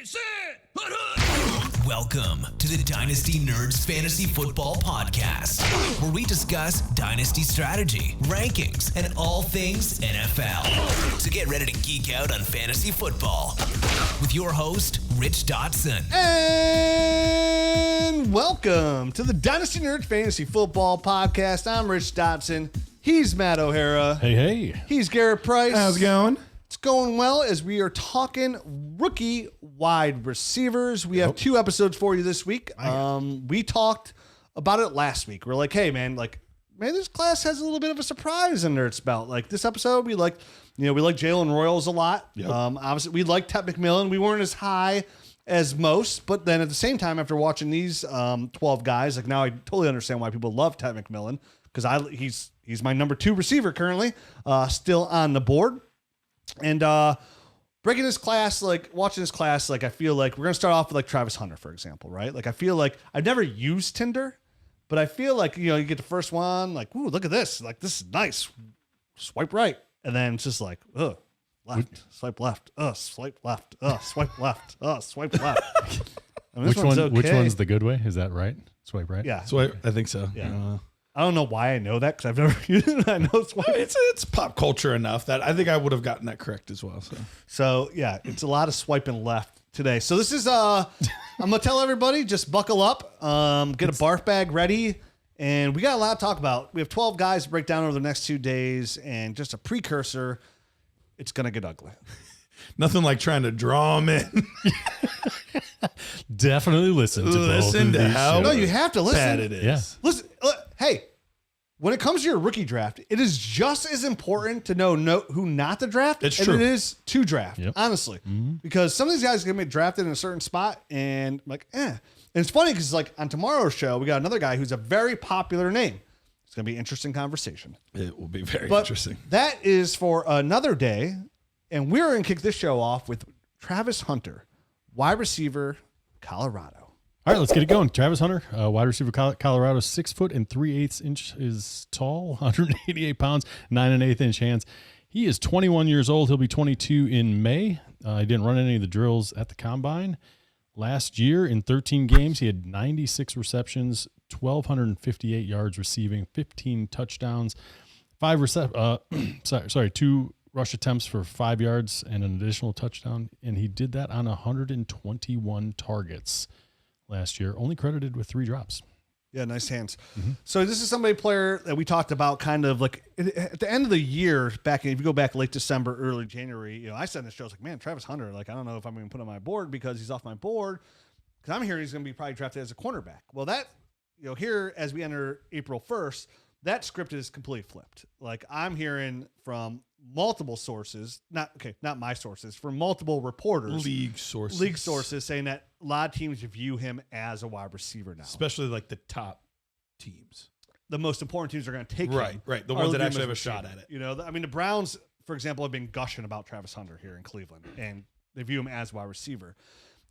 Sit! Welcome to the Dynasty Nerds Fantasy Football Podcast, where we discuss Dynasty strategy, rankings, and all things NFL. So get ready to geek out on fantasy football with your host, Rich Dotson. And welcome to the Dynasty Nerds Fantasy Football Podcast. I'm Rich Dotson. He's Matt O'Hara. Hey. He's Garrett Price. How's it going? It's going well as we are talking rookie wide receivers. We have two episodes for you this week. We talked about it last week. We're like, hey, man, this class has a little bit of a surprise under its belt. Like this episode, we like Jalen Royals a lot. Yep. Obviously, we like Ted McMillan. We weren't as high as most, but then at the same time, after watching these 12 guys, like now I totally understand why people love Ted McMillan because he's my number 2 receiver currently, still on the board. And breaking this class, watching this class, I feel like we're going to start off with Travis Hunter, for example, right? I feel like I've never used Tinder, but I feel like, you get the first one, ooh, look at this. This is nice. Swipe right. And then it's just left, swipe left, swipe left, swipe left, swipe left. Which one's the good way? Is that right? Swipe right? Yeah. Swipe, I think so. Yeah. I don't know why I know that because I've never used it. I know swipe. It's pop culture enough that I think I would have gotten that correct as well. So yeah, it's a lot of swiping left today. So this is I'm gonna tell everybody, just buckle up, get a barf bag ready, and we got a lot to talk about. We have 12 guys to break down over the next 2 days, and just a precursor, it's gonna get ugly. Nothing like trying to draw them in. Definitely listen to how No, you have to listen. bad it is. Yeah. Listen, hey, when it comes to your rookie draft, it is just as important to know who not to draft It's as true. it is to draft, honestly. Mm-hmm. Because some of these guys are going to be drafted in a certain spot, and And it's funny because on tomorrow's show, we got another guy who's a very popular name. It's going to be an interesting conversation. It will be very But interesting. that is for another day, and we're going to kick this show off with Travis Hunter, wide receiver, Colorado. All right, let's get it going. Travis Hunter, wide receiver, Colorado, 6 foot and 3/8 inches tall, 188 pounds, 9 1/8 inch hands. He is 21 years old. He'll be 22 in May. He didn't run any of the drills at the combine. Last year, in 13 games, he had 96 receptions, 1,258 yards receiving, 15 touchdowns, 2 rush attempts for 5 yards and an additional touchdown, and he did that on 121 targets last year, only credited with 3 drops. Yeah, nice hands. Mm-hmm. So this is player that we talked about kind of at the end of the year, if you go back late December, early January, I said in the show, I was like, man, Travis Hunter, I don't know if I'm going to put him on my board because he's off my board because I'm hearing he's going to be probably drafted as a cornerback. Well, that, here as we enter April 1st, that script is completely flipped. I'm hearing from multiple sources, not my sources, from multiple reporters, League sources saying that a lot of teams view him as a wide receiver now, especially the top teams. The most important teams are going to take him. Right. The ones that actually have a shot at it. The Browns, for example, have been gushing about Travis Hunter here in Cleveland, and they view him as wide receiver.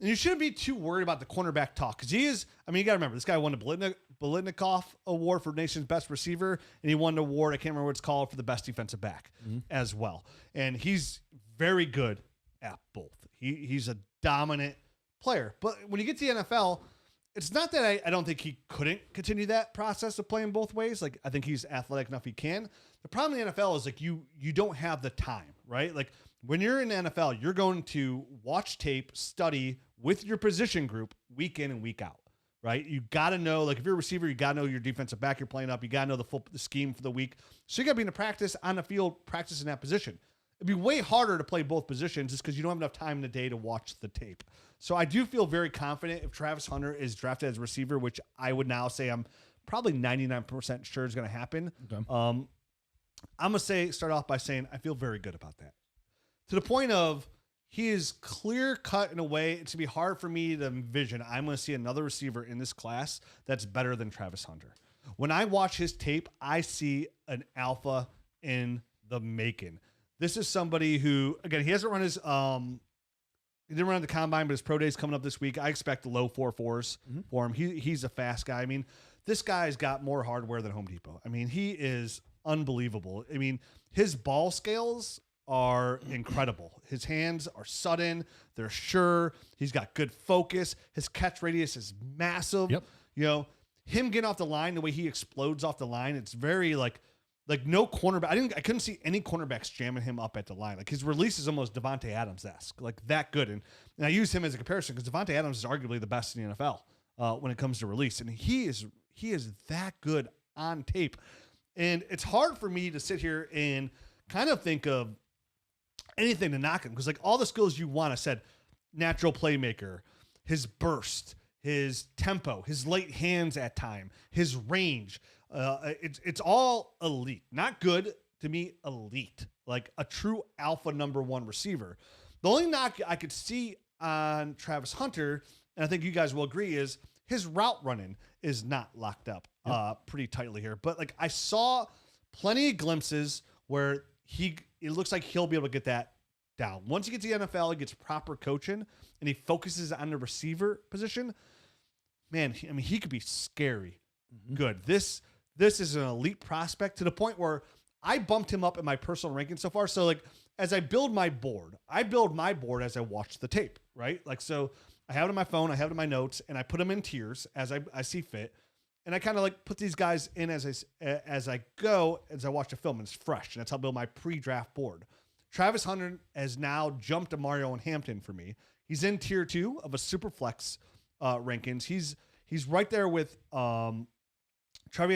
And you shouldn't be too worried about the cornerback talk because he is. You got to remember this guy won the Biletnikoff Award for nation's best receiver, and he won an award, I can't remember what it's called, for the best defensive back as well. And he's very good at both. He's a dominant player. But when you get to the NFL, it's not that I don't think he couldn't continue that process of playing both ways. I think he's athletic enough he can. The problem in the NFL is you don't have the time, right? When you're in the NFL, you're going to watch tape, study with your position group week in and week out, right? You got to know, if you're a receiver, you got to know your defensive back you're playing up. You got to know the scheme for the week. So you got to be in the practice on the field, practicing that position. It'd be way harder to play both positions just because you don't have enough time in the day to watch the tape. So I do feel very confident if Travis Hunter is drafted as a receiver, which I would now say I'm probably 99% sure is going to happen. Okay. I'm going to start off by saying I feel very good about that. To the point of he is clear cut in a way. It's going to be hard for me to envision I'm going to see another receiver in this class that's better than Travis Hunter. When I watch his tape, I see an alpha in the making. This is somebody who, again, he hasn't run his, he didn't run the combine, but his pro day's coming up this week. I expect low 4.4s for him. He's a fast guy. This guy's got more hardware than Home Depot. He is unbelievable. His ball scales are incredible. His hands are sudden. They're sure. He's got good focus. His catch radius is massive. Yep. You know, him getting off the line, the way he explodes off the line, it's very like no cornerback. I couldn't see any cornerbacks jamming him up at the line. Like his release is almost Devontae Adams-esque, like that good. And I use him as a comparison because Devontae Adams is arguably the best in the NFL when it comes to release, and he is that good on tape. And it's hard for me to sit here and kind of think of anything to knock him because like all the skills you want, I said, natural playmaker, his burst, his tempo, his late hands at time, his range. It's all elite, not good, to me, elite, like a true alpha number one receiver. The only knock I could see on Travis Hunter, and I think you guys will agree, is his route running is not locked up pretty tightly here. But like I saw plenty of glimpses where it looks like he'll be able to get that down. Once he gets to the NFL, he gets proper coaching and he focuses on the receiver position. Man, he could be scary good. This is an elite prospect to the point where I bumped him up in my personal ranking so far. So like as I build my board as I watch the tape, right? Like, so I have it on my phone, I have it in my notes, and I put them in tiers as I see fit. And I kind of like put these guys in as I go, as I watch the film, and it's fresh. And that's how I build my pre-draft board. Travis Hunter has now jumped to Mario and Hampton for me. He's in tier 2 of a super flex rankings. He's right there with Trevion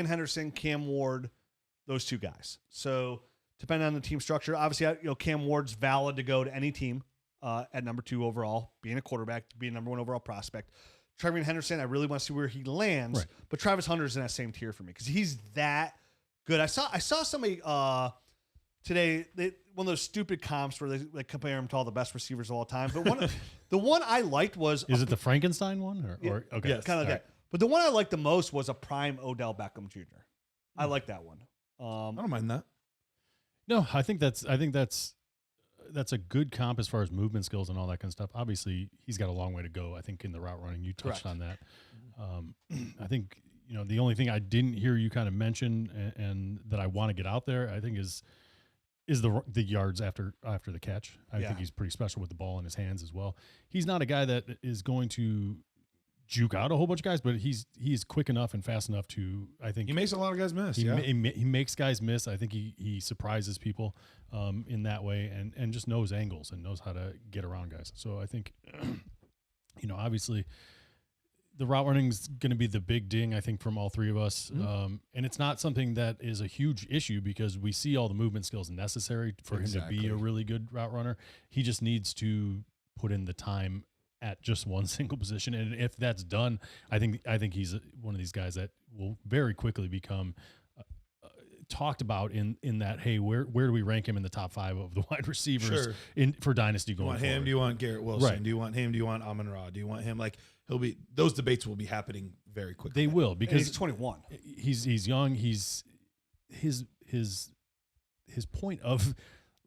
Henderson, Cam Ward, those two guys. So depending on the team structure, obviously, Cam Ward's valid to go to any team at number 2 overall, being a quarterback, being number 1 overall prospect. Trevion Henderson, I really want to see where he lands, right. But Travis Hunter's in that same tier for me because he's that good. I saw somebody today, one of those stupid comps where they compare him to all the best receivers of all time. But the one I liked was is it the Frankenstein one or okay, yes, kind of that. Right. But the one I liked the most was a prime Odell Beckham Jr. I like that one. I don't mind that. No, I think that's a good comp as far as movement skills and all that kind of stuff. Obviously, he's got a long way to go, I think, in the route running. You touched on that. I think, the only thing I didn't hear you kind of mention and that I want to get out there, I think is the yards after the catch. I think he's pretty special with the ball in his hands as well. He's not a guy that is going to juke out a whole bunch of guys, but he's quick enough and fast enough to, I think. He makes a lot of guys miss. He makes guys miss. I think he surprises people in that way and just knows angles and knows how to get around guys. So I think, obviously the route running is going to be the big ding, I think, from all three of us. And it's not something that is a huge issue because we see all the movement skills necessary for him to be a really good route runner. He just needs to put in the time at just one single position. And if that's done, I think he's one of these guys that will very quickly become talked about in that, hey, where do we rank him in the top 5 of the wide receivers for Dynasty going forward? Do you want him? Do you want Garrett Wilson? Right. Do you want him? Do you want Ayomanor? Do you want him? Like those debates will be happening very quickly. They will, because and he's 21. He's young. His point of,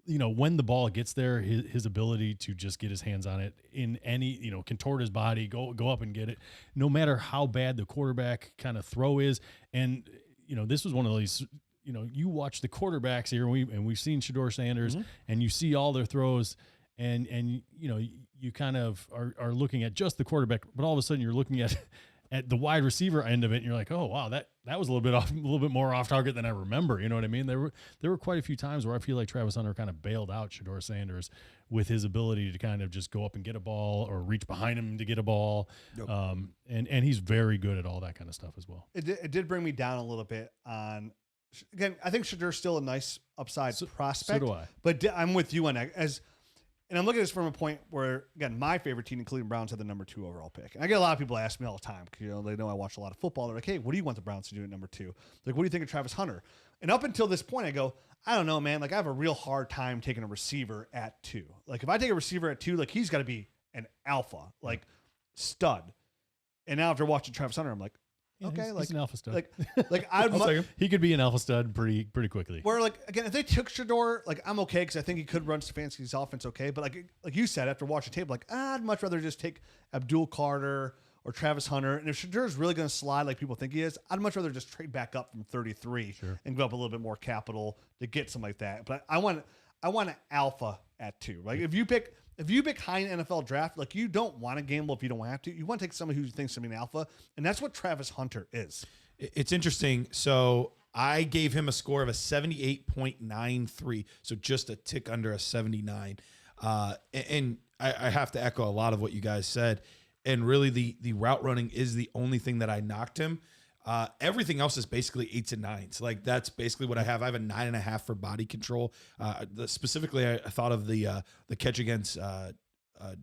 when the ball gets there, his ability to just get his hands on it in any, contort his body, go up and get it, no matter how bad the quarterback kind of throw is. And, this was one of these, you watch the quarterbacks here and we've seen Shedeur Sanders and you see all their throws and you kind of are looking at just the quarterback, but all of a sudden you're looking at the wide receiver end of it, and you're like, oh wow, that was a little bit more off target than I remember. You know what I mean? There were quite a few times where I feel like Travis Hunter kind of bailed out Shedeur Sanders with his ability to kind of just go up and get a ball or reach behind him to get a ball. Yep. And he's very good at all that kind of stuff as well. It did bring me down a little bit on. Again, I think Shedeur's still a nice upside prospect. So do I. But I'm with you on that. And I'm looking at this from a point where, again, my favorite team, the Cleveland Browns, had the number 2 overall pick. And I get a lot of people ask me all the time, because they know I watch a lot of football. They're like, hey, what do you want the Browns to do at number 2? Like, what do you think of Travis Hunter? And up until this point, I go, I don't know, man. Like, I have a real hard time taking a receiver at 2. Like, if I take a receiver at 2, like, he's got to be an alpha, like, stud. And now after watching Travis Hunter, I'm like, okay, he's an alpha stud. Like he could be an alpha stud pretty quickly. Where again, if they took Shedeur, I'm okay because I think he could run Stefanski's offense okay. But like you said after watching tape, I'd much rather just take Abdul Carter or Travis Hunter. And if Shedeur's really going to slide like people think he is, I'd much rather just trade back up from 33 and go up a little bit more capital to get something like that. But I want I want an alpha at 2. Like if you pick high in NFL draft, like you don't want to gamble if you don't have to. You want to take somebody who thinks to be an alpha, and that's what Travis Hunter is. It's interesting. So I gave him a score of a 78.93, so just a tick under a 79. And I have to echo a lot of what you guys said. And really, the route running is the only thing that I knocked him. Everything else is basically 8s and 9s. Like that's basically what I have. I have a 9.5 for body control. Specifically, I thought of the catch against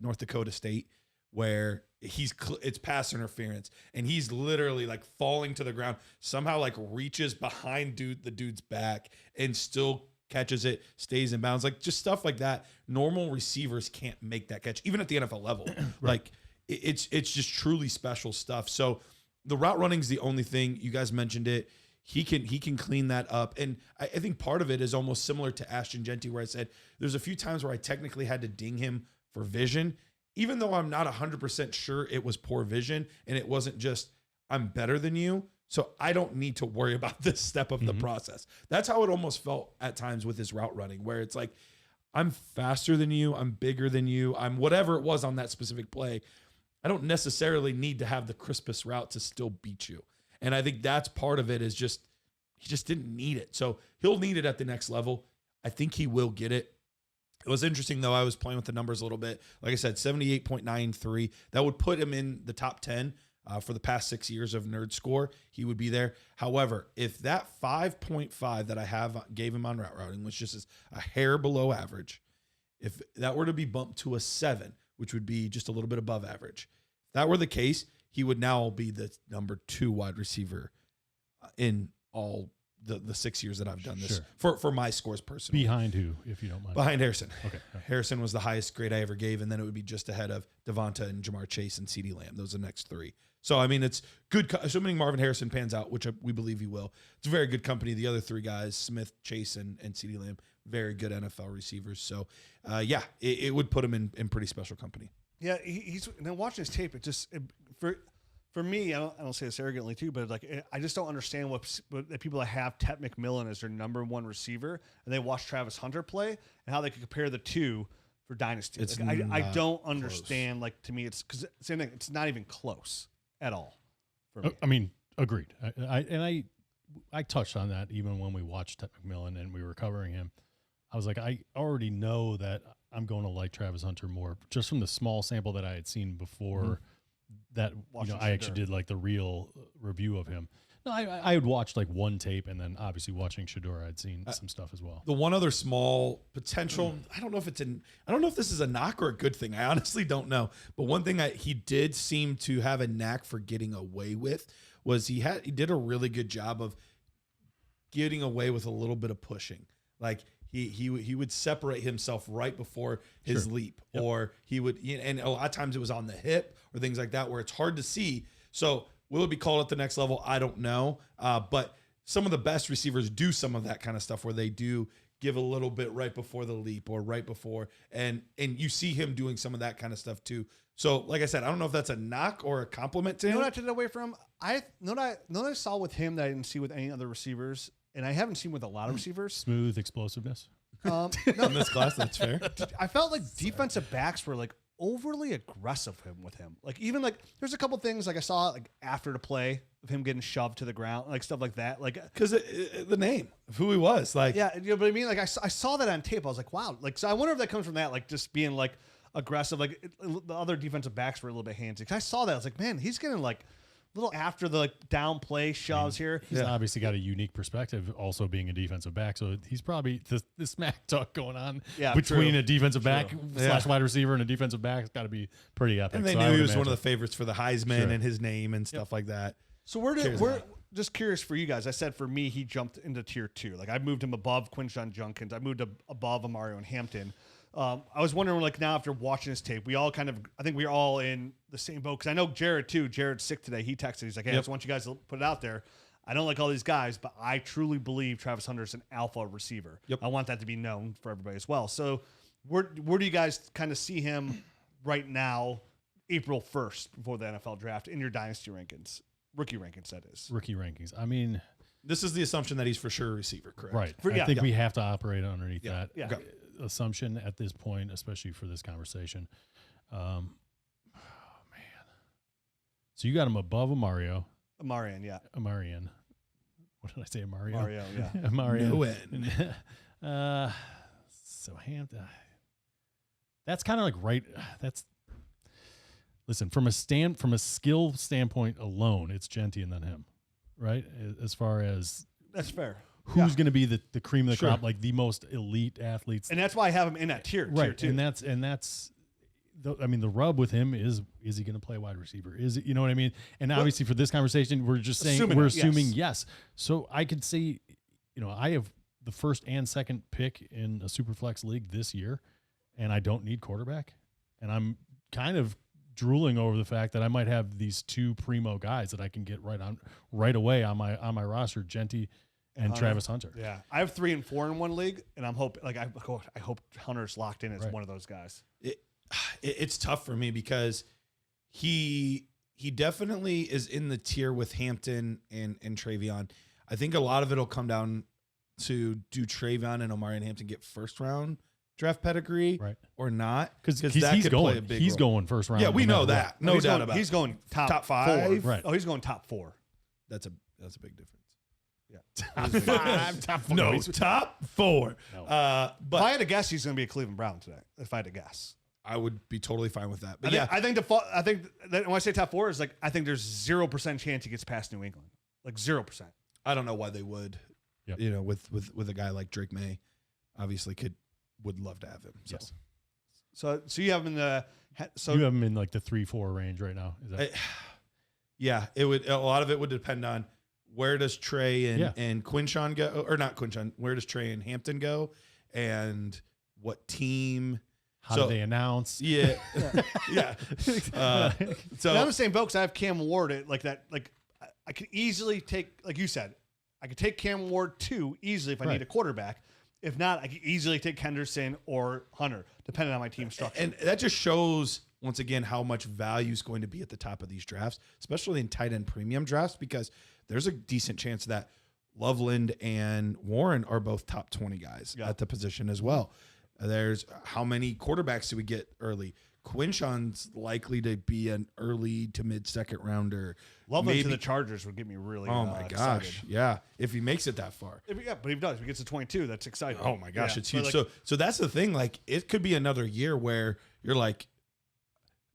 North Dakota State, where it's pass interference, and he's literally like falling to the ground. Somehow, like reaches behind the dude's back and still catches it, stays in bounds. Like just stuff like that. Normal receivers can't make that catch, even at the NFL level. Right. Like it's just truly special stuff. So. The route running is the only thing. You guys mentioned it. He can clean that up. And I think part of it is almost similar to Ashton Genty, where I said there's a few times where I technically had to ding him for vision, even though I'm not 100% sure it was poor vision and it wasn't just I'm better than you, so I don't need to worry about this step of the process. That's how it almost felt at times with his route running, where it's like I'm faster than you, I'm bigger than you, I'm whatever it was on that specific play. I don't necessarily need to have the crispest route to still beat you. And I think that's part of it is just, he just didn't need it. So he'll need it at the next level. I think he will get it. It was interesting though. I was playing with the numbers a little bit. Like I said, 78.93. That would put him in the top 10 for the past 6 years of Nerd Score. He would be there. However, if that 5.5 that I gave him on route routing, which just is a hair below average, if that were to be bumped to a 7, which would be just a little bit above average. If that were the case, he would now be the number 2 wide receiver in all the 6 years that I've done this for my scores personally. Behind who, if you don't mind? Behind Harrison. Okay. Harrison was the highest grade I ever gave, and then it would be just ahead of Devonta and Jamar Chase and CeeDee Lamb. Those are the next 3. So, I mean, it's good. Assuming Marvin Harrison pans out, which we believe he will, it's a very good company. The other 3 guys, Smith, Chase, and CeeDee Lamb, very good NFL receivers. So, it would put him in pretty special company. Yeah, he's and then watching his tape. For me, I don't say this arrogantly too, but like I just don't understand what the people that have Tet McMillan as their number 1 receiver, and they watch Travis Hunter play and how they could compare the 2 for Dynasty. Like, I don't understand. Like to me, it's because same thing. It's not even close at all. For me. I mean, agreed. I touched on that even when we watched Tet McMillan and we were covering him. I was like, I already know that I'm going to like Travis Hunter more just from the small sample that I had seen before that, I actually did like the real review of him. No, I had watched like one tape, and then obviously watching Shedeur, I'd seen some stuff as well. The one other small potential, I don't know if this is a knock or a good thing. I honestly don't know. But one thing he did seem to have a knack for getting away with was he did a really good job of getting away with a little bit of pushing. Like he would separate himself right before his leap, or he would, and a lot of times it was on the hip or things like that where it's hard to see. So will it be called at the next level? I don't know. But some of the best receivers do some of that kind of stuff where they do give a little bit right before the leap or right before, and you see him doing some of that kind of stuff too. So like I said, I don't know if that's a knock or a compliment to him. You know what I took it away from? I saw with him that I didn't see with any other receivers. And I haven't seen with a lot of receivers. Smooth explosiveness. No, in this class, that's fair. I felt like defensive backs were like overly aggressive with him. Like even like there's a couple things like I saw like after the play of him getting shoved to the ground, like stuff like that. Like because the name of who he was, like but I mean like I saw that on tape. I was like, wow. Like so I wonder if that comes from that, like just being like aggressive. Like the other defensive backs were a little bit handsy. Cause I saw that I was like, man, he's getting like little after the like down play shoves here. He's obviously got a unique perspective, also being a defensive back. So he's probably the smack talk going on between a defensive back / wide receiver and a defensive back. It's got to be pretty epic. And they knew he was one of the favorites for the Heisman and his name and stuff like that. So we're just curious for you guys. I said for me, he jumped into tier 2. Like I moved him above Quinshon Judkins. I moved above Amari and Hampton. I was wondering, like now after watching this tape, I think we're all in the same boat. Because I know Jared too. Jared's sick today. He texted. He's like, "Hey, I just want you guys to put it out there. I don't like all these guys, but I truly believe Travis Hunter is an alpha receiver. I want that to be known for everybody as well." So, where do you guys kind of see him right now, April 1st, before the NFL draft, in your dynasty rankings, rookie rankings? That is rookie rankings. I mean, this is the assumption that he's for sure a receiver, correct? Right. I think we have to operate underneath that. Yeah. Okay. assumption at this point, especially for this conversation. Oh, man. So you got him above Amarian, yeah. Amarian. What did I say, Mario? Mario, yeah. Mario. No. So Hampton. That's kind of like right. Listen, from a skill standpoint alone, it's Genty and then him, right? As far as that's fair. Who's going to be the cream of the Sure. crop, like the most elite athletes, and that's why I have him in that tier, right? Tier 2. And that's. I mean, the rub with him is he going to play wide receiver? Is it, you know what I mean? And obviously for this conversation, we're just saying, we're assuming yes. So I could say, I have the first and second pick in a Superflex league this year, and I don't need quarterback. And I'm kind of drooling over the fact that I might have these two primo guys that I can get right away on my roster, Genty and Travis Hunter. Yeah. I have 3 and 4 in one league, and I'm hoping, I hope Hunter's locked in as one of those guys. It's tough for me because he definitely is in the tier with Hampton and Travion. I think a lot of it will come down to do Travion and Omari and Hampton get first round draft pedigree or not? Because he's going first round. Yeah, we know that. No doubt about it. He's going top 5. 4. Right. Oh, he's going top 4. That's a big difference. Yeah. Top 4. No, top 4. No. But if I had to guess, he's going to be a Cleveland Brown today. If I had to guess. I would be totally fine with that. But I think that when I say top 4 is like I think there's 0% chance he gets past New England, like 0%. I don't know why they would. Yep. With a guy like Drake May, obviously would love to have him. So. Yes. So you have him in the you have him in like the 3-4 range right now. Is that? It would. A lot of it would depend on where does Trey and Quinshawn go, or not Quinshawn. Where does Trey and Hampton go, and what team? How do they announce? Yeah. Yeah. So I'm the same boat because I have Cam Ward at like that. Like I could easily take, like you said, I could take Cam Ward 2 easily if I need a quarterback. If not, I could easily take Henderson or Hunter, depending on my team structure. And that just shows, once again, how much value is going to be at the top of these drafts, especially in tight end premium drafts, because there's a decent chance that Loveland and Warren are both top 20 guys at the position as well. There's how many quarterbacks do we get early? Quinshawn's likely to be an early to mid second rounder. Loveland to the Chargers would get me really gosh. excited. Yeah. If he makes it that far. But if he does. If he gets to 22, that's exciting. Oh my gosh, it's huge. Like, so that's the thing. Like, it could be another year where you're like,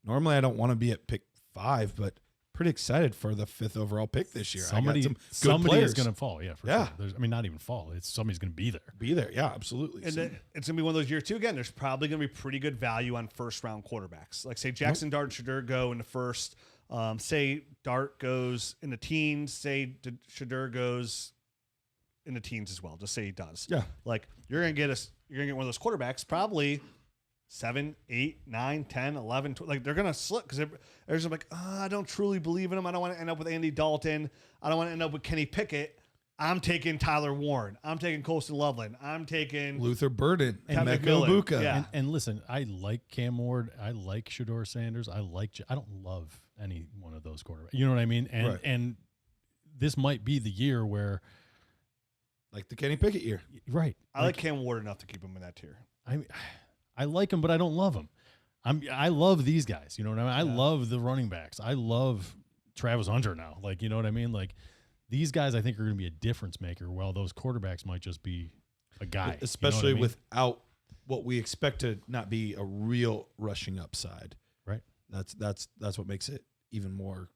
normally I don't want to be at pick 5, but pretty excited for the 5th overall pick this year. Somebody is going to fall. Yeah. Sure. Not even fall. Somebody's going to be there. Yeah, absolutely. And then it's going to be one of those years too. Again, there's probably going to be pretty good value on first round quarterbacks. Like say Jackson Dart and Shadur go in the first. Say Dart goes in the teens. Say Shadur goes in the teens as well. Just say he does. Yeah. Like you're going to get one of those quarterbacks probably 7, 8, 9, 10, 11, 12. Like they're going to slip because they're just like, I don't truly believe in him. I don't want to end up with Andy Dalton. I don't want to end up with Kenny Pickett. I'm taking Tyler Warren. I'm taking Colston Loveland. I'm taking Luther Burden and Emeka Egbuka. Yeah. And listen, I like Cam Ward. I like Shedeur Sanders. I don't love any one of those quarterbacks. You know what I mean? And this might be the year where, like the Kenny Pickett year, right? I like Cam Ward enough to keep him in that tier. I like him, but I don't love him. I love these guys. You know what I mean? I love the running backs. I love Travis Hunter now. Like, you know what I mean? Like these guys, I think are going to be a difference maker. While those quarterbacks might just be a guy, especially you know what I mean? without what we expect to not be a real rushing upside. Right. That's what makes it even more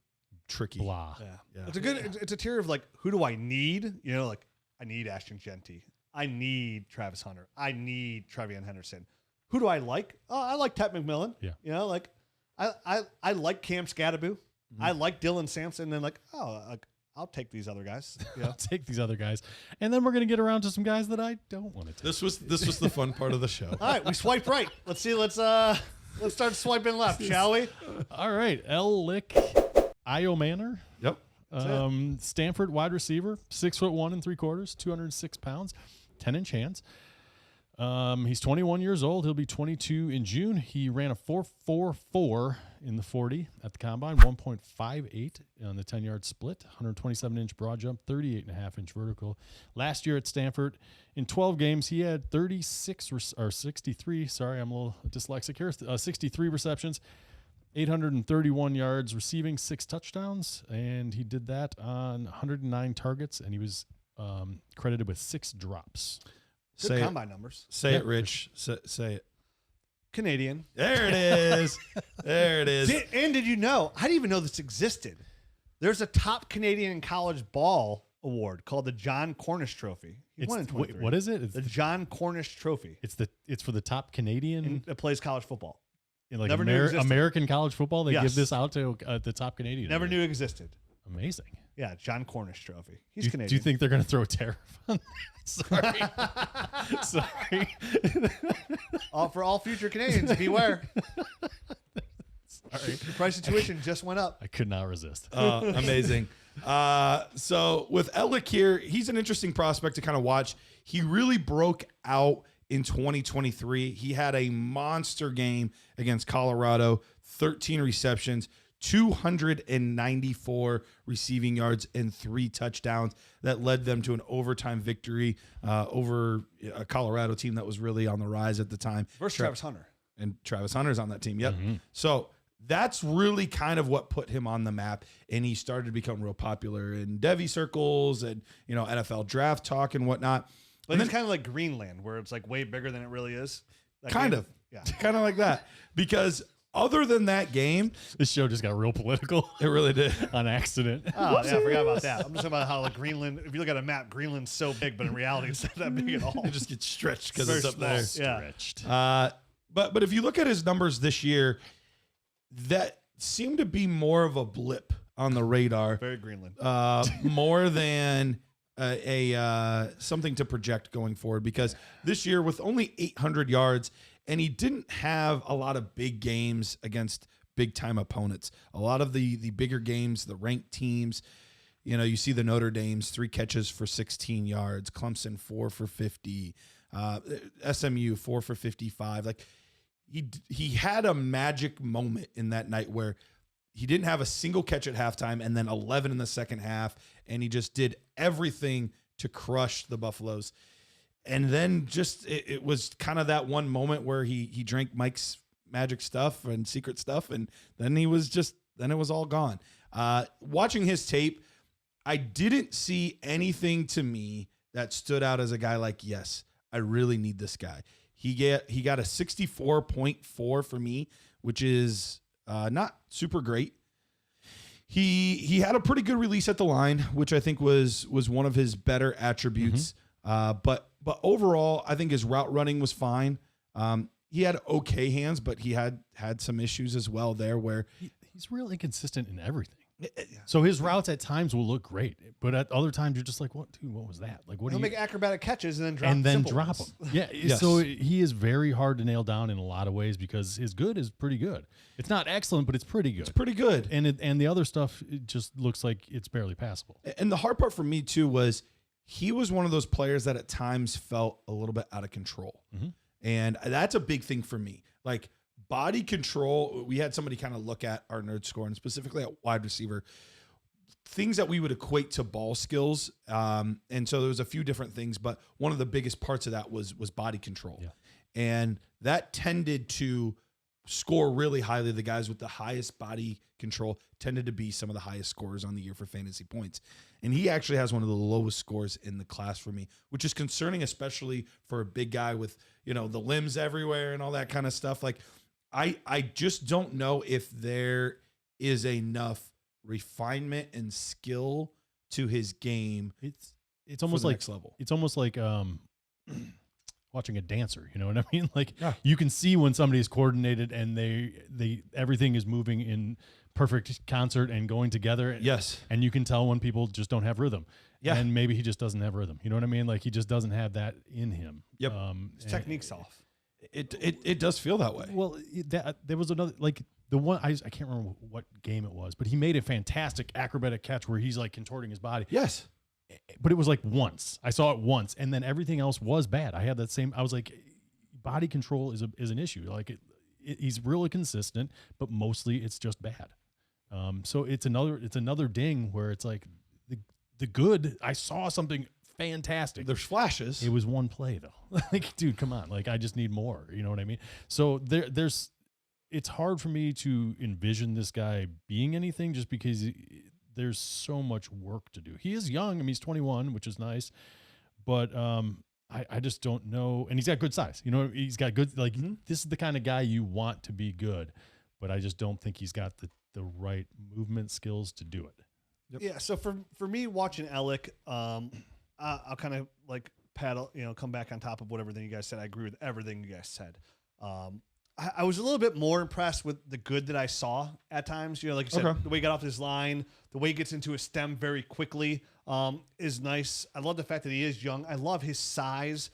tricky. Blah. Yeah. It's a tier of like, who do I need? You know, like I need Ashton Genty. I need Travis Hunter. I need Trevion Henderson. Who do I like? Oh, I like Tet McMillan. Yeah. You know, like I like Cam Scatteraboo. Mm-hmm. I like Dylan Sampson. And then like, I'll take these other guys. You know? I'll take these other guys. And then we're going to get around to some guys that I don't want to take. This was the fun part of the show. All right, we swiped right. Let's see. Let's start swiping left, shall we? All right. Elic Ayomanor. Yep. Stanford wide receiver, 6'1" 3/4", 206 pounds, 10-inch hands. He's 21 years old. He'll be 22 in June. He ran a 4.44 in the 40 at the combine, 1.58 on the 10-yard split, 127-inch broad jump, 38.5-inch vertical. Last year at Stanford, in 12 games, he had 63. Sorry, I'm a little dyslexic here. 63 receptions, 831 yards receiving, 6 touchdowns, and he did that on 109 targets, and he was credited with 6 drops. Good combine numbers. Say it, Rich. Say it. Canadian. There it is. There it is. And did you know? I didn't even know this existed. There's a top Canadian in college ball award called the John Cornish Trophy. He won in 23. What is it? It's the John Cornish Trophy. It's for the top Canadian that plays college football. In like American college football. They give this out to the top Canadian. Never knew existed. Amazing. Yeah, John Cornish Trophy. He's Canadian. Do you think they're going to throw a tariff on that? Sorry. For all future Canadians, beware. Sorry. The price of tuition just went up. I could not resist. Amazing. So with Elic here, he's an interesting prospect to kind of watch. He really broke out in 2023. He had a monster game against Colorado, 13 receptions, 294 receiving yards and 3 touchdowns that led them to an overtime victory over a Colorado team that was really on the rise at the time. Versus Travis Hunter. And Travis Hunter's on that team. Yep. Mm-hmm. So that's really kind of what put him on the map, and he started to become real popular in Devy circles and, NFL draft talk and whatnot. But it's kind of like Greenland, where it's like way bigger than it really is. Kind of like that. Because other than that game, this show just got real political. It really did. On accident. Oh, yeah, I forgot about that. I'm just talking about how like Greenland, if you look at a map, Greenland's so big, but in reality, it's not that big at all. It just gets stretched because it's up there. Stretched. But if you look at his numbers this year, that seemed to be more of a blip on the radar. Very Greenland. More than something to project going forward, because this year with only 800 yards, and he didn't have a lot of big games against big time opponents. A lot of the bigger games, the ranked teams, you see the Notre Dame's 3 catches for 16 yards, Clemson 4 for 50, SMU 4 for 55. Like he had a magic moment in that night where he didn't have a single catch at halftime and then 11 in the second half, and he just did everything to crush the Buffaloes. And then just it was kind of that one moment where he drank Mike's magic stuff and secret stuff, and then it was all gone. Watching his tape, I didn't see anything to me that stood out as a guy like, yes, I really need this guy. He got a 64.4 for me, which is not super great. He had a pretty good release at the line, which I think was one of his better attributes. But overall, I think his route running was fine. He had okay hands, but he had some issues as well there where he's really inconsistent in everything. So his routes at times will look great, but at other times you're just like, what was that? Like, what? He'll make acrobatic catches and then drop them. Yeah. Yes. So he is very hard to nail down in a lot of ways because his good is pretty good. It's not excellent, but it's pretty good. It's pretty good. And the other stuff, it just looks like it's barely passable. And the hard part for me too was he was one of those players that at times felt a little bit out of control. Mm-hmm. And that's a big thing for me. Like body control, we had somebody kind of look at our nerd score and specifically at wide receiver, things that we would equate to ball skills. And so there was a few different things, but one of the biggest parts of that was body control. Yeah. And that tended to score really highly. The guys with the highest body control tended to be some of the highest scorers on the year for fantasy points. And he actually has one of the lowest scores in the class for me, which is concerning, especially for a big guy with, the limbs everywhere and all that kind of stuff. Like I just don't know if there is enough refinement and skill to his game. It's almost like next level. It's almost like watching a dancer, you know what I mean? Like you can see when somebody is coordinated and they everything is moving in perfect concert and going together. Yes. And you can tell when people just don't have rhythm. Yeah. And maybe he just doesn't have rhythm. You know what I mean? Like he just doesn't have that in him. Yep. His technique's off. It does feel that way. Well, there was another, like the one, I can't remember what game it was, but he made a fantastic acrobatic catch where he's like contorting his body. Yes. But it was like once. I saw it once, and then everything else was bad. I had that same, I was like, body control is an issue. Like he's really consistent, but mostly it's just bad. So it's another ding where it's like the good. I saw something fantastic. There's flashes. It was one play though. Like, dude, come on. Like, I just need more. You know what I mean? So it's hard for me to envision this guy being anything just because there's so much work to do. He is young. I mean, he's 21, which is nice, but I just don't know. And he's got good size. You know, he's got good, like, this is the kind of guy you want to be good, but I just don't think he's got the right movement skills to do it. Yep. Yeah. So for me, watching Elic, I'll kind of like paddle, come back on top of whatever thing you guys said. I agree with everything you guys said. I was a little bit more impressed with the good that I saw at times. Like you said, the way he got off his line, the way he gets into a stem very quickly is nice. I love the fact that he is young. I love his size.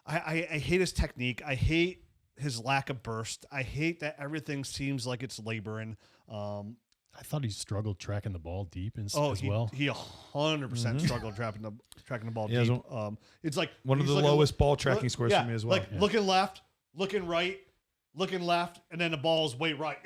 I hate his technique. I hate his lack of burst. I hate that everything seems like it's laboring. I thought he struggled tracking the ball deep as well. He 100% struggled tracking the ball deep. It's like one of the lowest ball tracking scores for me as well. Like looking left, looking right, looking left, and then the ball's way right.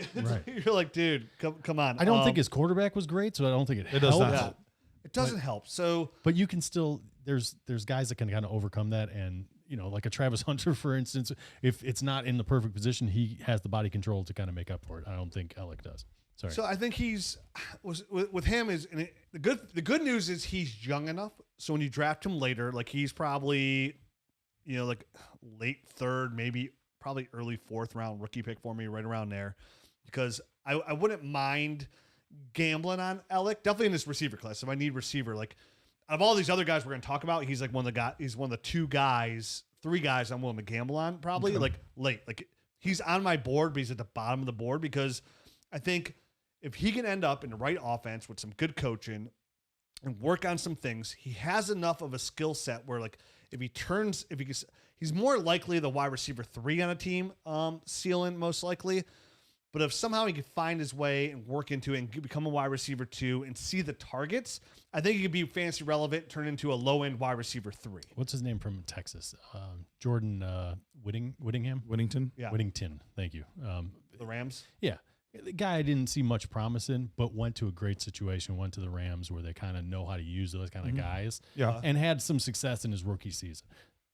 You're like, dude, come on. I don't think his quarterback was great, so I don't think it helped. Does not help. It doesn't help. So, but you can still there's guys that can kind of overcome that, and like a Travis Hunter, for instance, if it's not in the perfect position, he has the body control to kind of make up for it. I don't think Elic does. Sorry. So I think with him is the good news is he's young enough. So when you draft him later, like he's probably, like late third, maybe probably early fourth round rookie pick for me, right around there, because I wouldn't mind gambling on Elic. Definitely in this receiver class. If I need receiver, like out of all these other guys we're going to talk about, he's like he's one of the three guys I'm willing to gamble on probably like late. Like he's on my board, but he's at the bottom of the board because I think if he can end up in the right offense with some good coaching and work on some things, he has enough of a skill set where like he's more likely the wide receiver 3 on a team, ceiling most likely. But if somehow he could find his way and work into it and become a wide receiver 2 and see the targets, I think he could be fantasy relevant, turn into a low-end wide receiver 3. What's his name from Texas? Jordan Whittington? Yeah. Whittington. Thank you. The Rams? Yeah. The guy I didn't see much promise in, but went to a great situation, went to the Rams where they kind of know how to use those kind of guys, and had some success in his rookie season.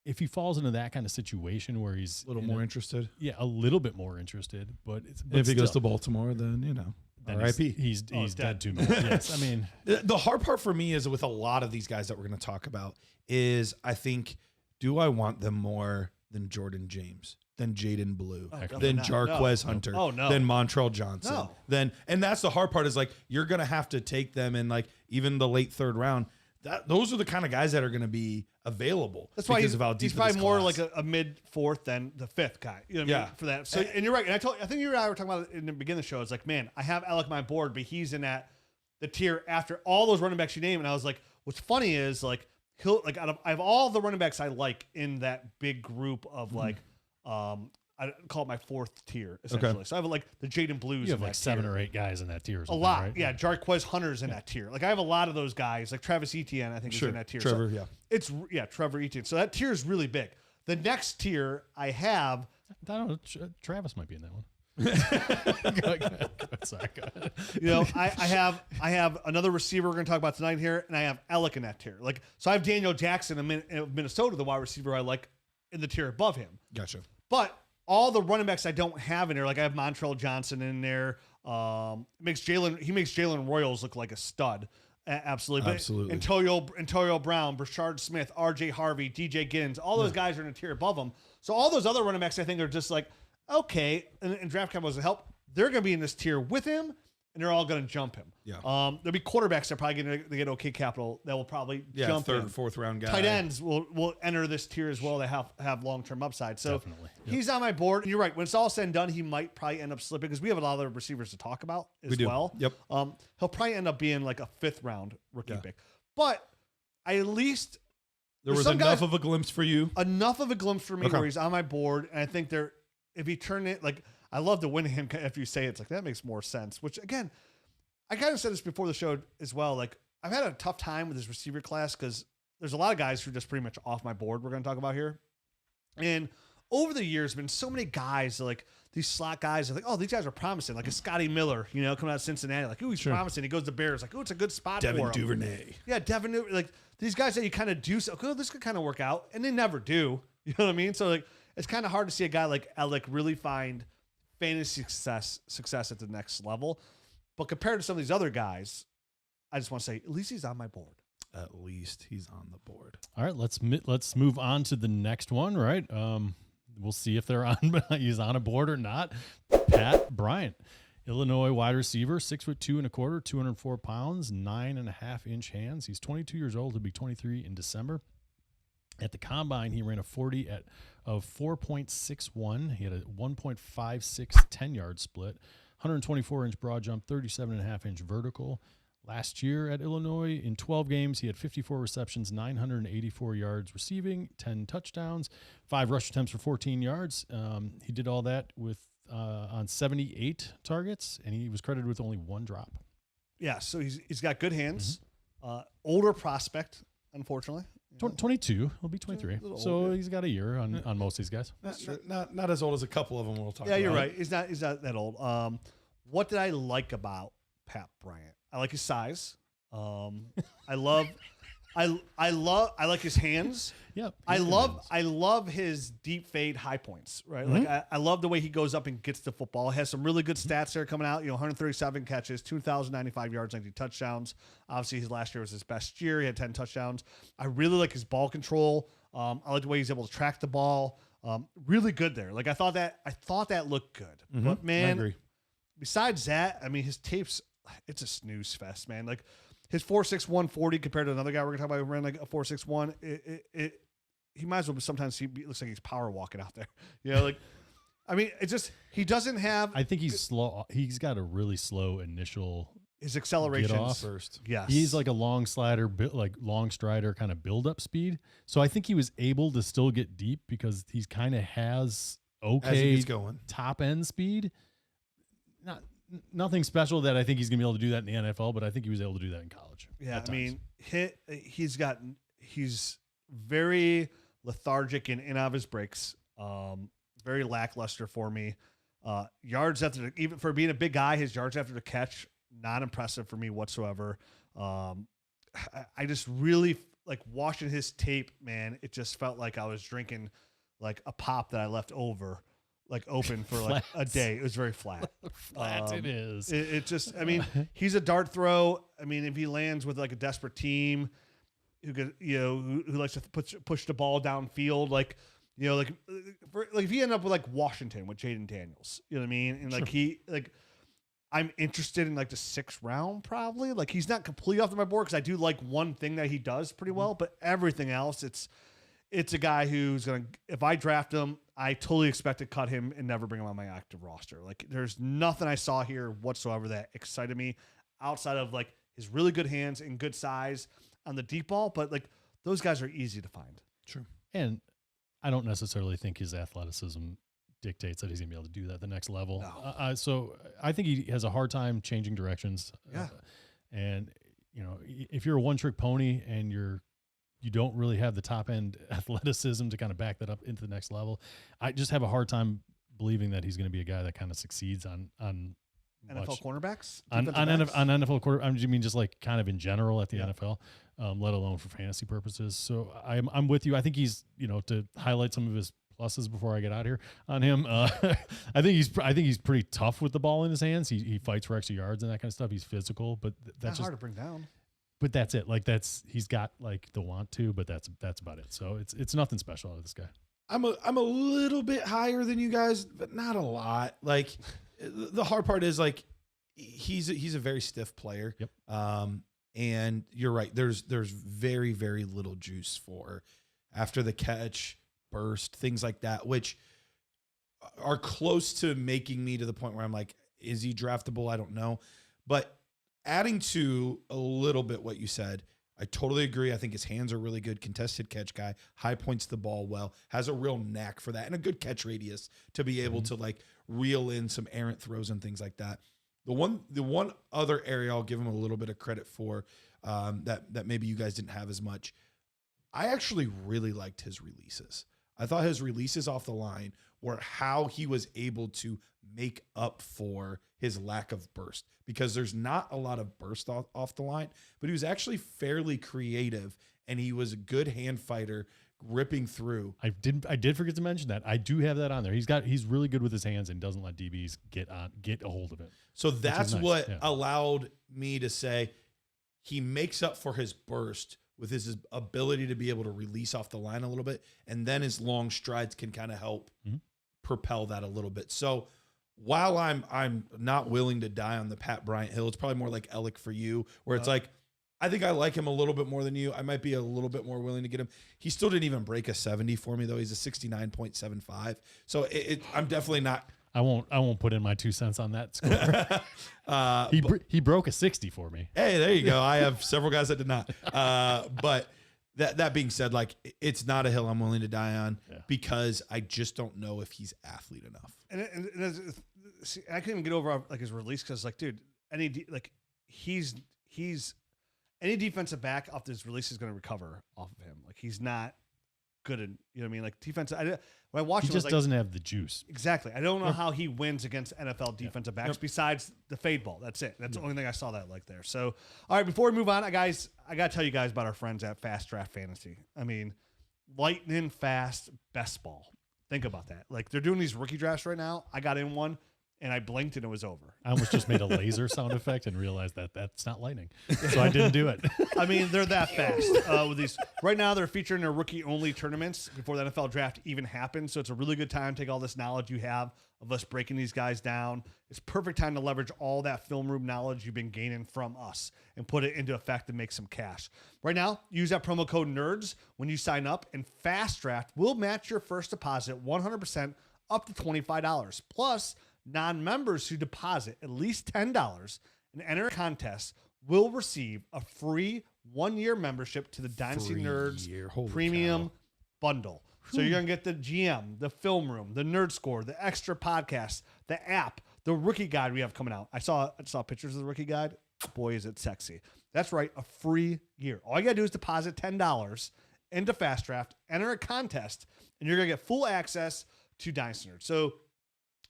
If he falls into that kind of situation where he's a little more interested, a little bit more interested, but if he goes to Baltimore, then R.I.P. He's dead to me. Yes, I mean the hard part for me is with a lot of these guys that we're going to talk about is I think, do I want them more than Jordan James, than Jaden Blue, than Jarquez Hunter, than Montrell Johnson, and that's the hard part is like you're going to have to take them in like even the late third round. Those are the kind of guys that are going to be available. That's why he's probably more like a mid fourth than the fifth guy. You know what I mean? For that. So, and you're right. And I think you and I were talking about it in the beginning of the show. It's like, man, I have Elic on my board, but he's in the tier after all those running backs you name. And I was like, what's funny is like I have all the running backs I like in that big group of like, I call it my fourth tier essentially. Okay. So I have like the Jaden Blues. You have like 7 or 8 guys in that tier. A lot, right? Yeah. Jarquez Hunter's in that tier. Like I have a lot of those guys. Like Travis Etienne, I think is in that tier. Trevor, Trevor Etienne. So that tier is really big. The next tier I have. I don't know. Travis might be in that one. Go ahead. I have another receiver we're going to talk about tonight here, and I have Elic in that tier. Like so, I have Daniel Jackson of Minnesota, the wide receiver I like, in the tier above him. Gotcha. But all the running backs I don't have in there, like I have Montrell Johnson in there. He makes Jalen Royals look like a stud. Absolutely. Absolutely. Antonio Brown, Brashard Smith, RJ Harvey, DJ Giddens, all those guys are in a tier above them. So all those other running backs I think are just like, okay, and draft capital doesn't help. They're going to be in this tier with him, and they're all going to jump him. Yeah. There'll be quarterbacks that are probably going to get okay capital that will probably jump third in. and fourth round guy. Tight ends will enter this tier as well. They have long-term upside. So he's on my board. And you're right. When it's all said and done, he might probably end up slipping because we have a lot of other receivers to talk about as well. Yep. He'll probably end up being like a 5th round rookie pick. But I at least there was enough of a glimpse for you. Enough of a glimpse for me where he's on my board. And I think if he turned it, like I love the Whittingham after you say it, it's like that makes more sense. Which again, I kind of said this before the show as well. Like I've had a tough time with this receiver class because there's a lot of guys who are just pretty much off my board we're going to talk about here. And over the years, been so many guys like these slot guys are like, oh, these guys are promising. Like a Scotty Miller, you know, coming out of Cincinnati. Like, ooh, he's promising. He goes to Bears. Like, ooh, it's a good spot for him. Devin Duvernay. Yeah, Devin. Like these guys that you kind of do. So, oh, this could kind of work out, and they never do. You know what I mean? So like, it's kind of hard to see a guy like Elic really find fantasy success at the next level. But compared to some of these other guys, I just want to say, at least he's on my board. At least he's on the board. All right, let's move on to the next one. Right, we'll see if they're on. He's on a board or not. Pat Bryant, Illinois wide receiver, 6'2.25", 204 pounds, 9.5-inch hands. He's 22 years old. He'll be 23 in December. At the combine, he ran a 40 of 4.61. He had a 1.56 10-yard split, 124-inch broad jump, 37.5-inch vertical. Last year at Illinois, in 12 games, he had 54 receptions, 984 yards receiving, 10 touchdowns, 5 rush attempts for 14 yards. He did all that with on 78 targets, and he was credited with only 1 drop. Yeah, so he's got good hands. Older prospect, unfortunately. 22. He'll be 23. So he's got a year on most of these guys. Not as old as a couple of them we'll talk about. Yeah, you're right. He's not that old. What did I like about Pat Bryant? I like his size. I like his hands. Yeah. I love his deep fade high points, right? Like I love the way he goes up and gets the football. Has some really good stats there coming out. 137 catches, 2,095 yards, 90 touchdowns. Obviously, his last year was his best year. He had 10 touchdowns. I really like his ball control. I like the way he's able to track the ball. Really good there. Like I thought that looked good. But man, I agree. Besides that, I mean, his tapes, it's a snooze fest, man. Like his 4.61 40 compared to another guy we're gonna talk about who ran like a 4.61. He might as well. Sometimes he looks like he's power walking out there. I mean, it just he doesn't have. I think he's slow. He's got a really slow initial. His acceleration first. Yes, he's like a long slider, like long strider kind of build up speed. So I think he was able to still get deep because he's kind of has As he gets going. top end speed. Nothing special that I think he's gonna be able to do that in the NFL, but I think he was able to do that in college. Yeah, I mean, he's very lethargic in and out of his breaks. Very lackluster for me. Yards after even for being a big guy, his yards after the catch not impressive for me whatsoever. I just really like watching his tape, man. It just felt like I was drinking like a pop that I left over. Like open for like a day. It was very flat. It is. It just, I mean, he's a dart throw. I mean, if he lands with like a desperate team who could, who likes to push the ball downfield, like if he ended up with like Washington with Jaden Daniels, you know what I mean? And I'm interested in like the 6th round probably. Like he's not completely off my board because I do like one thing that he does pretty well, but everything else, it's a guy who's going to, if I draft him, I totally expect to cut him and never bring him on my active roster. Like there's nothing I saw here whatsoever that excited me outside of like his really good hands and good size on the deep ball. But like those guys are easy to find. True. And I don't necessarily think his athleticism dictates that he's going to be able to do that at the next level. No. So I think he has a hard time changing directions. Yeah. And if you're a one-trick pony and you don't really have the top end athleticism to kind of back that up into the next level, I just have a hard time believing that he's going to be a guy that kind of succeeds on NFL cornerbacks on NFL quarter. I mean, just like kind of in general at the NFL, let alone for fantasy purposes. So I'm with you. I think he's to highlight some of his pluses before I get out here on him. I think he's pretty tough with the ball in his hands. He fights for extra yards and that kind of stuff. He's physical, but that's not hard to bring down. But that's it. Like he's got like the want to, but that's about it. So it's nothing special out of this guy. I'm a little bit higher than you guys, but not a lot. Like the hard part is like he's a very stiff player. Yep. And you're right. There's very, very little juice for after the catch, burst, things like that, which are close to making me to the point where I'm like, is he draftable? I don't know. But adding to a little bit what you said, I totally agree. I think his hands are really good. Contested catch guy, high points the ball well, has a real knack for that, and a good catch radius to be able to like reel in some errant throws and things like that. The one other area I'll give him a little bit of credit for that maybe you guys didn't have as much. I actually really liked his releases. I thought his releases off the line were how he was able to make up for his lack of burst, because there's not a lot of burst off the line, but he was actually fairly creative, and he was a good hand fighter ripping through. I did forget to mention that. I do have that on there. He's really good with his hands and doesn't let DBs get a hold of it. So that's nice. What allowed me to say he makes up for his burst with his ability to be able to release off the line a little bit, and then his long strides can kind of help propel that a little bit. So while I'm not willing to die on the Pat Bryant hill, it's probably more like Elic for you, where it's like, I think I like him a little bit more than you. I might be a little bit more willing to get him. He still didn't even break a 70 for me, though. He's a 69.75. So I'm definitely not. I won't put in my 2 cents on that score. He broke a 60 for me. Hey, there you go. I have several guys that did not. But that being said, like, it's not a hill I'm willing to die on because I just don't know if he's athlete enough. And see, I couldn't even get over like his release because, like, dude, he's any defensive back off this release is going to recover off of him. Like, he's not good in, you know what I mean? Like, defense. When I watch him, he just doesn't have the juice. Exactly. I don't know how he wins against NFL defensive backs besides the fade ball. That's it. That's the only thing I saw that like there. So, all right, before we move on, guys, I got to tell you guys about our friends at FastDraft Fantasy. I mean, lightning fast best ball. Think about that. Like, they're doing these rookie drafts right now. I got in one, and I blinked, and it was over. I almost just made a laser sound effect and realized that that's not lightning, so I didn't do it. I mean, they're that fast. With these right now, they're featuring their rookie-only tournaments before the NFL draft even happens. So it's a really good time to take all this knowledge you have of us breaking these guys down. It's perfect time to leverage all that film room knowledge you've been gaining from us and put it into effect and make some cash. Right now, use that promo code NERDS when you sign up, and FastDraft will match your first deposit 100% up to $25. Plus, non-members who deposit at least $10 and enter a contest will receive a free 1-year membership to the Dynasty Nerds Premium Bundle. So you're going to get the GM, the film room, the nerd score, the extra podcast, the app, the rookie guide we have coming out. I saw pictures of the rookie guide. Boy, is it sexy. That's right, a free year. All you got to do is deposit $10 into FastDraft, enter a contest, and you're going to get full access to Dynasty Nerds. So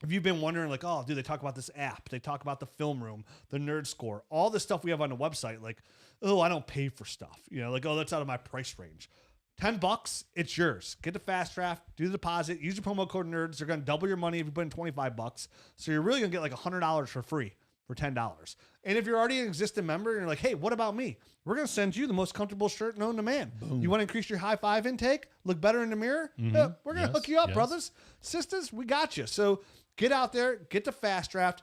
if you've been wondering, like, oh, dude, they talk about this app, they talk about the film room, the nerd score, all the stuff we have on the website, like, oh, I don't pay for stuff. You know, like, oh, that's out of my price range. $10, it's yours. Get the FastDraft, do the deposit, use your promo code NERDS. They're going to double your money if you put in $25. So you're really going to get like $100 for free for $10. And if you're already an existing member and you're like, hey, what about me? We're going to send you the most comfortable shirt known to man. Boom. You want to increase your high five intake? Look better in the mirror? Mm-hmm. Yeah, we're going to hook you up, brothers. Sisters, we got you. So get out there, get the FastDraft,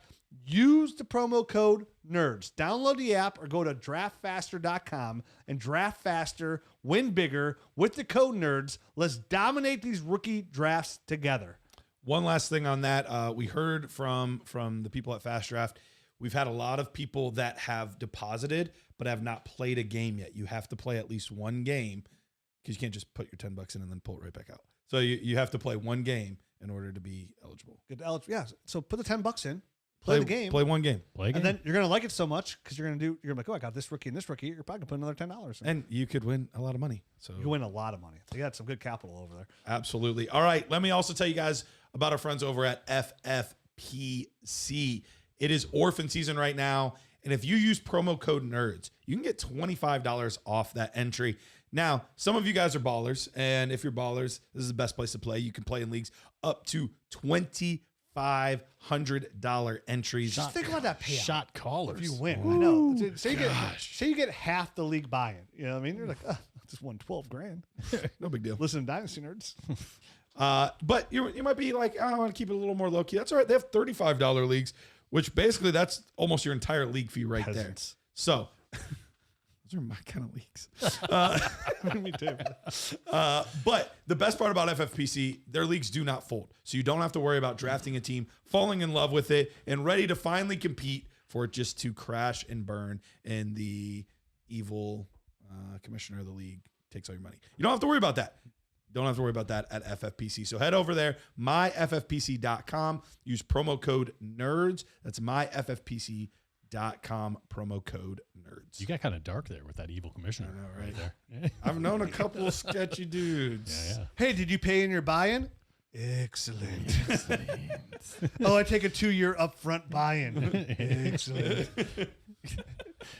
use the promo code NERDS. Download the app or go to draftfaster.com and draft faster, win bigger with the code NERDS. Let's dominate these rookie drafts together. One last thing on that. We heard from the people at FastDraft. We've had a lot of people that have deposited but have not played a game yet. You have to play at least one game because you can't just put your $10 in and then pull it right back out. So you have to play one game in order to be eligible. Yeah. So put the $10 in, play the game, play one game, and then you're gonna like it so much because you're gonna be like, oh, I got this rookie and this rookie. You're probably gonna put another $10 in. And you could win a lot of money. So you win a lot of money. They got some good capital over there. Absolutely. All right. Let me also tell you guys about our friends over at FFPC. It is orphan season right now, and if you use promo code NERDS, you can get $25 off that entry. Now, some of you guys are ballers, and if you're ballers, this is the best place to play. You can play in leagues up to $2,500 entries. Just think about that payout. Shot callers. If you win. I know. Say you get half the league buy-in. You know what I mean? You're like, oh, I just won $12,000. No big deal. Listen to Dynasty Nerds. But you might be like, oh, I want to keep it a little more low-key. That's all right. They have $35 leagues, which basically that's almost your entire league fee right there. So those are my kind of leagues. Me too. But the best part about FFPC, their leagues do not fold. So you don't have to worry about drafting a team, falling in love with it, and ready to finally compete for it just to crash and burn, and the evil commissioner of the league takes all your money. You don't have to worry about that. Don't have to worry about that at FFPC. So head over there, myffpc.com. Use promo code NERDS. That's myffpc.com. FastDraft.com, promo code nerds. You got kind of dark there with that evil commissioner. I know, right? there. I've known a couple of sketchy dudes. Yeah. Hey, did you pay in your buy-in? Excellent. Oh, I take a 2-year upfront buy-in. Excellent.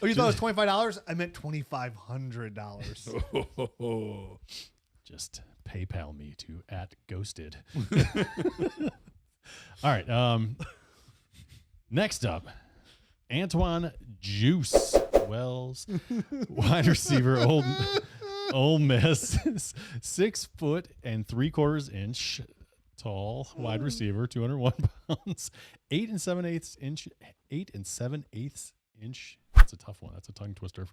Oh, you thought it was $25? I meant $2,500. Just PayPal me to @ghosted. All right. Next up, Antwane Juice Wells, wide receiver, Ole Miss, 6 foot and 3/4 inch tall wide receiver, 201 pounds, 8 7/8 inch. That's a tough one. That's a tongue twister.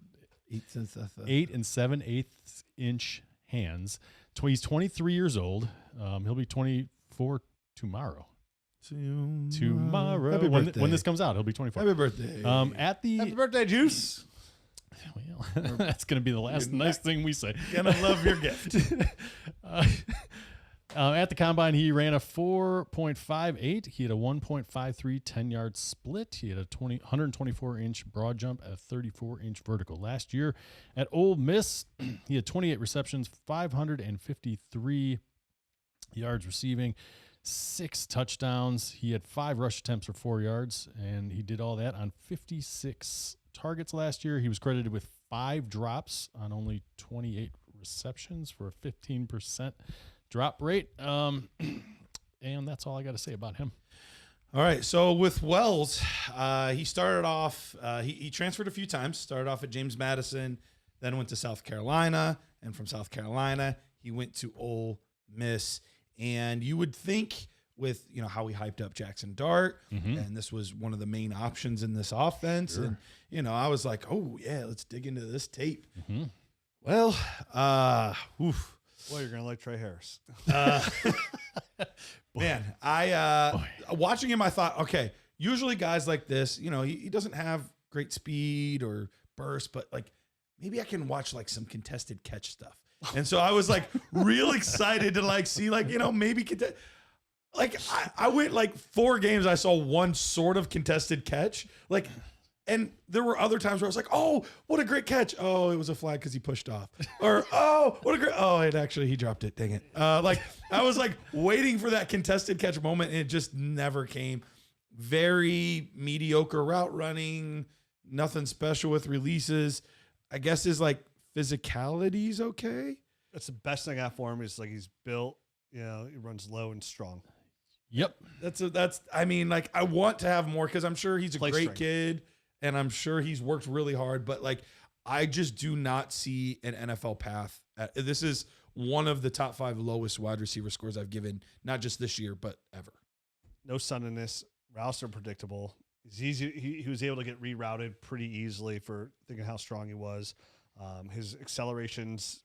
8 7/8 inch hands. He's 23 years old. He'll be 24 tomorrow. Happy when birthday. when this comes out, he'll be 24. Happy birthday. Happy birthday, Juice. Well, that's going to be the last nice thing we say. Gonna love your gift. At the combine, he ran a 4.58. He had a 1.53 10-yard split. He had a 124-inch broad jump at a 34-inch vertical. Last year at Ole Miss, he had 28 receptions, 553 yards receiving, 6 touchdowns. He had 5 rush attempts for 4 yards, and he did all that on 56 targets last year. He was credited with 5 drops on only 28 receptions for a 15% drop rate. And that's all I got to say about him. All right. So with Wells, he started off, he transferred a few times, started off at James Madison, then went to South Carolina. And from South Carolina, he went to Ole Miss. And you would think with, how we hyped up Jackson Dart, and this was one of the main options in this offense. Sure. And, I was like, oh, yeah, let's dig into this tape. Well, oof. Well, you're going to like Trey Harris. Man, watching him, I thought, okay, usually guys like this, he doesn't have great speed or burst, but like maybe I can watch like some contested catch stuff. And so I was like real excited to like see like, maybe like I went like 4 games. I saw one sort of contested catch, like, and there were other times where I was like, oh, what a great catch. Oh, it was a flag because he pushed off. Or, oh, what a great, he dropped it. Dang it. Like I was like waiting for that contested catch moment and it just never came. Very mediocre route running, nothing special with releases. I guess his like physicality's okay. That's the best thing I got for him is like he's built, he runs low and strong. Yep. I mean, like I want to have more because I'm sure he's a Play great strength. kid and I'm sure he's worked really hard, but like I just do not see an NFL path. This is one of the top 5 lowest wide receiver scores I've given, not just this year, but ever. No suddenness. Routes are predictable. He's easy. He was able to get rerouted pretty easily for thinking how strong he was. His acceleration's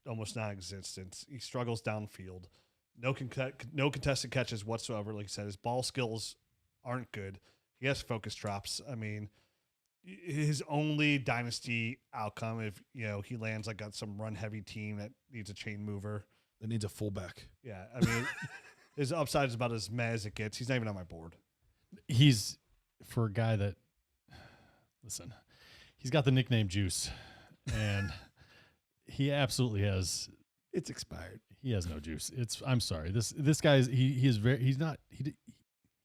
almost non-existent. He struggles downfield. No contested catches whatsoever. Like I said, his ball skills aren't good. He has focus drops. I mean, his only dynasty outcome, if he lands like on some run-heavy team that needs a chain mover, That needs a fullback. yeah. I mean, his upside is about as meh as it gets. He's not even on my board. He's, for a guy that, listen, he's got the nickname Juice, and he absolutely has. It's expired. He has no juice. I'm sorry. This guy is he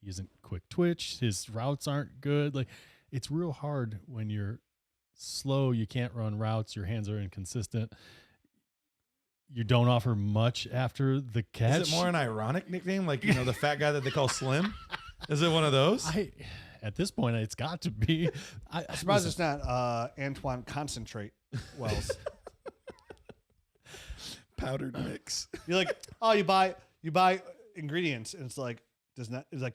isn't quick twitch. His routes aren't good. Like it's real hard when you're slow. You can't run routes. Your hands are inconsistent. You don't offer much after the catch. Is it more an ironic nickname? Like, the fat guy that they call Slim? Is it one of those? At this point, it's got to be. I'm surprised it's not Antwane Concentrate Wells. Powdered mix. You're like, oh, you buy ingredients, and it's like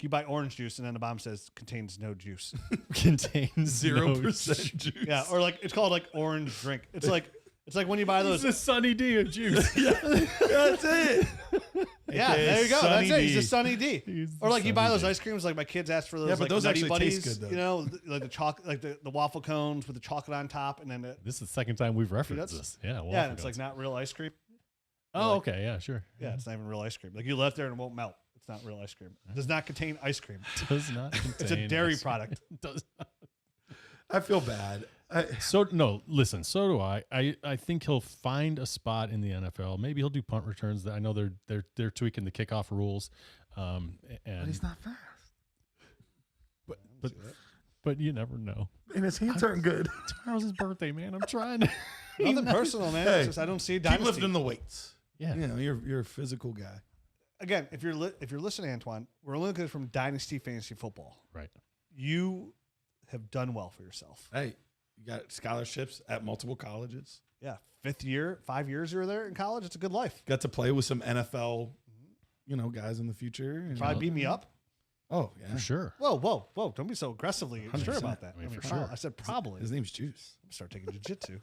you buy orange juice, and then the bottom says contains no juice. Contains 0% juice. Yeah, or like it's called like orange drink. It's like when you buy those. It's a Sunny D of juice. Yeah, that's it. Yeah, Okay, there you go. Sunny That's it. He's D. a Sunny D. He's Or like you buy Sunny those D. ice creams. Like my kids ask for those. Yeah, but like, those Nutty actually Buddies, taste good, though. like the chocolate, like the waffle cones with the chocolate on top, and then This is the second time we've referenced Peanuts? this. Yeah, yeah, waffle and it's cones. like not real ice cream. Oh, okay, yeah, sure. Yeah, it's not even real ice cream. Like you left there and it won't melt. It's not real ice cream. It does not contain ice cream. Does not contain. It's a dairy ice cream. product. Does not. I feel bad. So do I. I think he'll find a spot in the NFL. Maybe he'll do punt returns. I know they're tweaking the kickoff rules. And But he's not fast. But you never know. And his hands aren't good. Tomorrow's his birthday, man. I'm trying to. Nothing personal, man. Hey, It's just I don't see Keep Dynasty. lifting the weights. Yeah. You know, you're a physical guy. Again, if you're listening, Antwane, we're only looking from Dynasty Fantasy Football. Right. You have done well for yourself. Hey, you got scholarships at multiple colleges. Yeah, 5th year, 5 years you were there in college. It's a good life. Got to play with some NFL, guys in the future. And, Probably beat me up. Oh, yeah. For sure. Whoa! Don't be so aggressively sure 100%. about that. I mean, for probably. sure. I said probably. His name's Juice. I'm gonna start taking jiu-jitsu.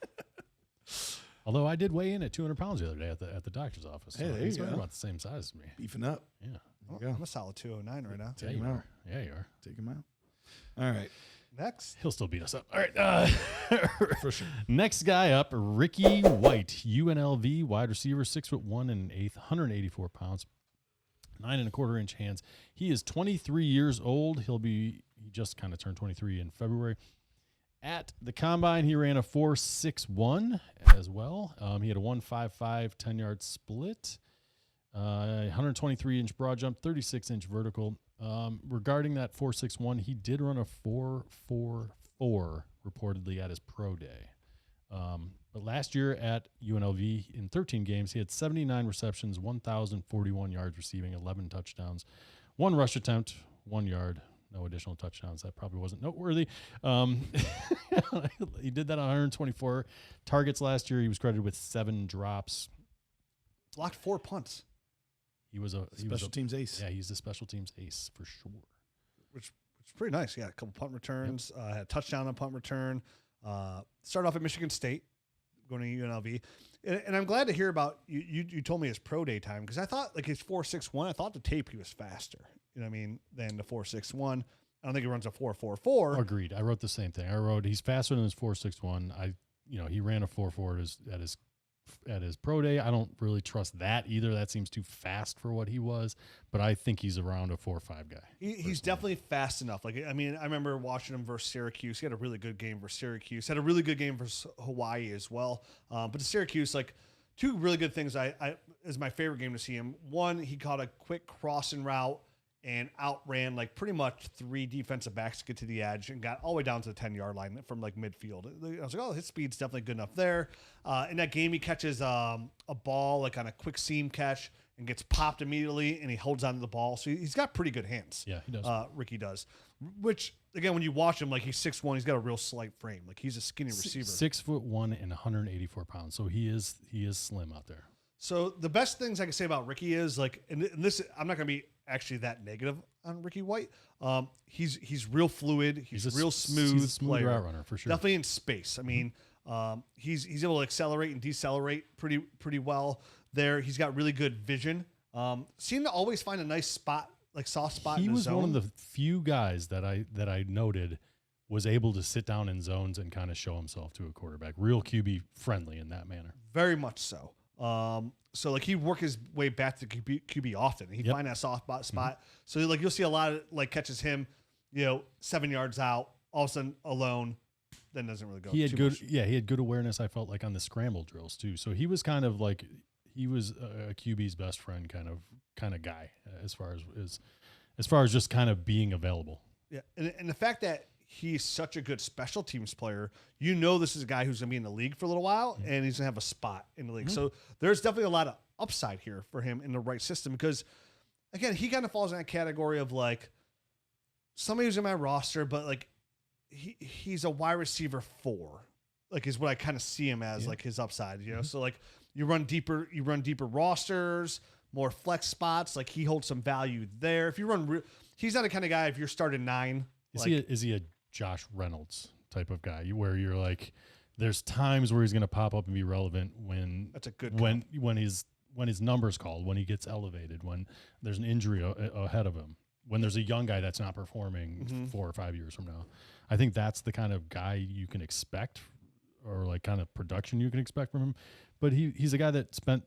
Although I did weigh in at 200 pounds the other day at the doctor's office. Hey, So there he's you right go. about the same size as me. Beefing up. Yeah. Oh, you go. I'm a solid 209 right now. Yeah, him you out. are. Yeah, you are. Take him out. All right. Next, He'll still beat us up. All right. For sure. Next guy up, Ricky White, UNLV wide receiver, 6'1" and 1/8", 184 pounds, 9 1/4 inch hands. He is 23 years old. He just kind of turned 23 in February. At the combine, he ran a 4.61 as well. He had a 1.55 10-yard split, 123 inch broad jump, 36 inch vertical. Regarding that 4.61, he did run a 4.44 reportedly at his pro day. But last year at UNLV in 13 games, he had 79 receptions, 1,041 yards receiving, 11 touchdowns, 1 rush attempt, 1 yard, no additional touchdowns. That probably wasn't noteworthy. He did that on 124 targets last year. He was credited with 7 drops. blocked 4 punts, He was a Special teams ace. Yeah, he's a special teams ace for sure. which is pretty nice. Yeah, a couple punt returns. Had a touchdown on punt return. Started off at Michigan State, going to UNLV. And I'm glad to hear about you told me his pro day time, because I thought like his 4.61, I thought the tape he was faster, than the 4.61. I don't think he runs a 4.44. Agreed. I wrote the same thing. I wrote he's faster than his 4.61. He ran a 4.4 at his pro day. I don't really trust that either. That seems too fast for what he was, but I think he's around a 4.5 guy. He's definitely fast enough. I remember watching him versus Syracuse. He had a really good game versus Syracuse. Had a really good game versus Hawaii as well. But the Syracuse, 2 really good things. I is my favorite game to see him. One, he caught a quick crossing route and outran pretty much 3 defensive backs to get to the edge and got all the way down to the 10-yard line from midfield. I was like, oh, his speed's definitely good enough there. In that game, he catches a ball on a quick seam catch and gets popped immediately, and he holds onto the ball. So he's got pretty good hands. Yeah, he does. Ricky does. Which, again, when you watch him, he's 6'1", he's got a real slight frame. He's a skinny receiver. 6'1" and 184 pounds. So he is slim out there. So the best things I can say about Ricky is and this, I'm not going to be actually that negative on Ricky White. He's real fluid. He's real smooth. He's a smooth player. route runner for sure. Definitely in space. He's able to accelerate and decelerate pretty well there. He's got really good vision. Seemed to always find a nice spot, soft spot. He in the was zone. one of the few guys that I noted was able to sit down in zones and kind of show himself to a quarterback. Real QB friendly in that manner. Very much so. So he'd work his way back to QB often. He'd find that soft spot. Mm-hmm. So you'll see a lot of catches him, 7 yards out, all of a sudden alone, then doesn't really go. He had too good, much. he had good awareness. I felt on the scramble drills too. So he was kind of he was a QB's best friend kind of guy as far as just kind of being available. Yeah, and the fact that he's such a good special teams player, this is a guy who's going to be in the league for a little while, and he's going to have a spot in the league. So there's definitely a lot of upside here for him in the right system, because, again, he kind of falls in that category of somebody who's in my roster, but he's a wide receiver 4, is what I kind of see him as, his upside. So you run deeper rosters, more flex spots. He holds some value there. If you run, he's not the kind of guy if you're starting 9. Is he a Josh Reynolds type of guy where you're there's times where he's going to pop up and be relevant when That's a good when his number's called, when he gets elevated, when there's an injury ahead of him, when there's a young guy that's not performing 4 or 5 years from now. I think that's the kind of guy you can expect, or kind of production you can expect from him. But he's a guy that spent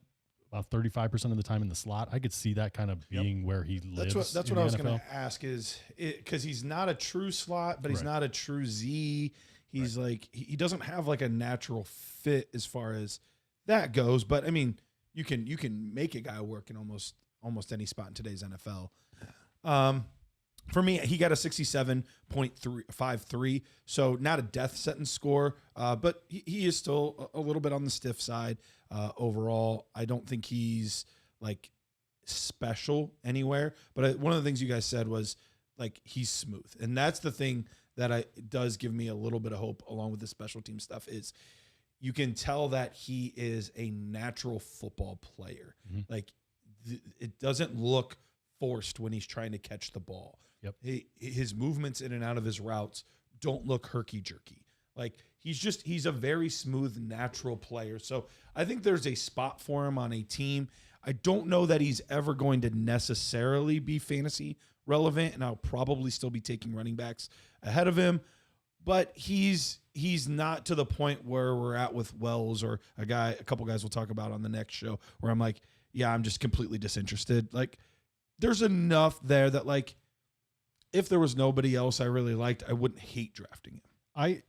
about 35% of the time in the slot. I could see that kind of being where he lives. That's what I was going to ask, is because he's not a true slot, but he's not a true Z. He's like he doesn't have like a natural fit as far as that goes. But I mean, you can make a guy work in almost any spot in today's NFL. For me, he got a 67.53, so not a death sentence score, but he is still a little bit on the stiff side overall. I don't think he's like special anywhere, but one of the things you guys said was like he's smooth, and that's the thing that does give me a little bit of hope along with the special team stuff is you can tell that he is a natural football player. Mm-hmm. Like it doesn't look forced when he's trying to catch the ball. Yep. His movements in and out of his routes don't look herky-jerky. Like he's a very smooth, natural player. So I think there's a spot for him on a team. I don't know that he's ever going to necessarily be fantasy relevant, and I'll probably still be taking running backs ahead of him. But he's not to the point where we're at with Wells or a couple guys we'll talk about on the next show where I'm like, yeah, I'm just completely disinterested. Like there's enough there that like if there was nobody else I really liked, I wouldn't hate drafting him. I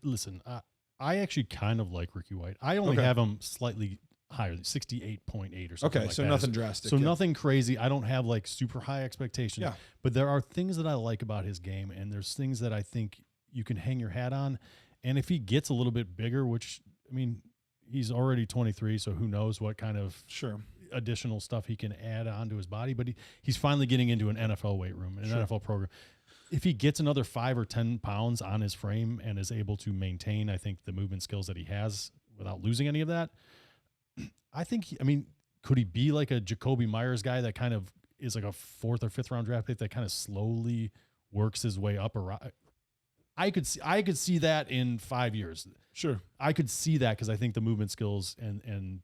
actually kind of like Ricky White. I only have him slightly higher, 68.8 or something. Okay, like so that. nothing drastic. So nothing crazy. I don't have like super high expectations. Yeah. But there are things that I like about his game, and there's things that I think you can hang your hat on. And if he gets a little bit bigger, which I mean, he's already 23, so who knows what kind of additional stuff he can add on to his body. But he's finally getting into an NFL weight room, an NFL program. If he gets another 5 or 10 pounds on his frame and is able to maintain, I think, the movement skills that he has without losing any of that, I think, could he be like a Jacoby Myers guy that kind of is like a 4th or 5th round draft pick that kind of slowly works his way up around? I could see that in 5 years. Sure. I could see that because I think the movement skills and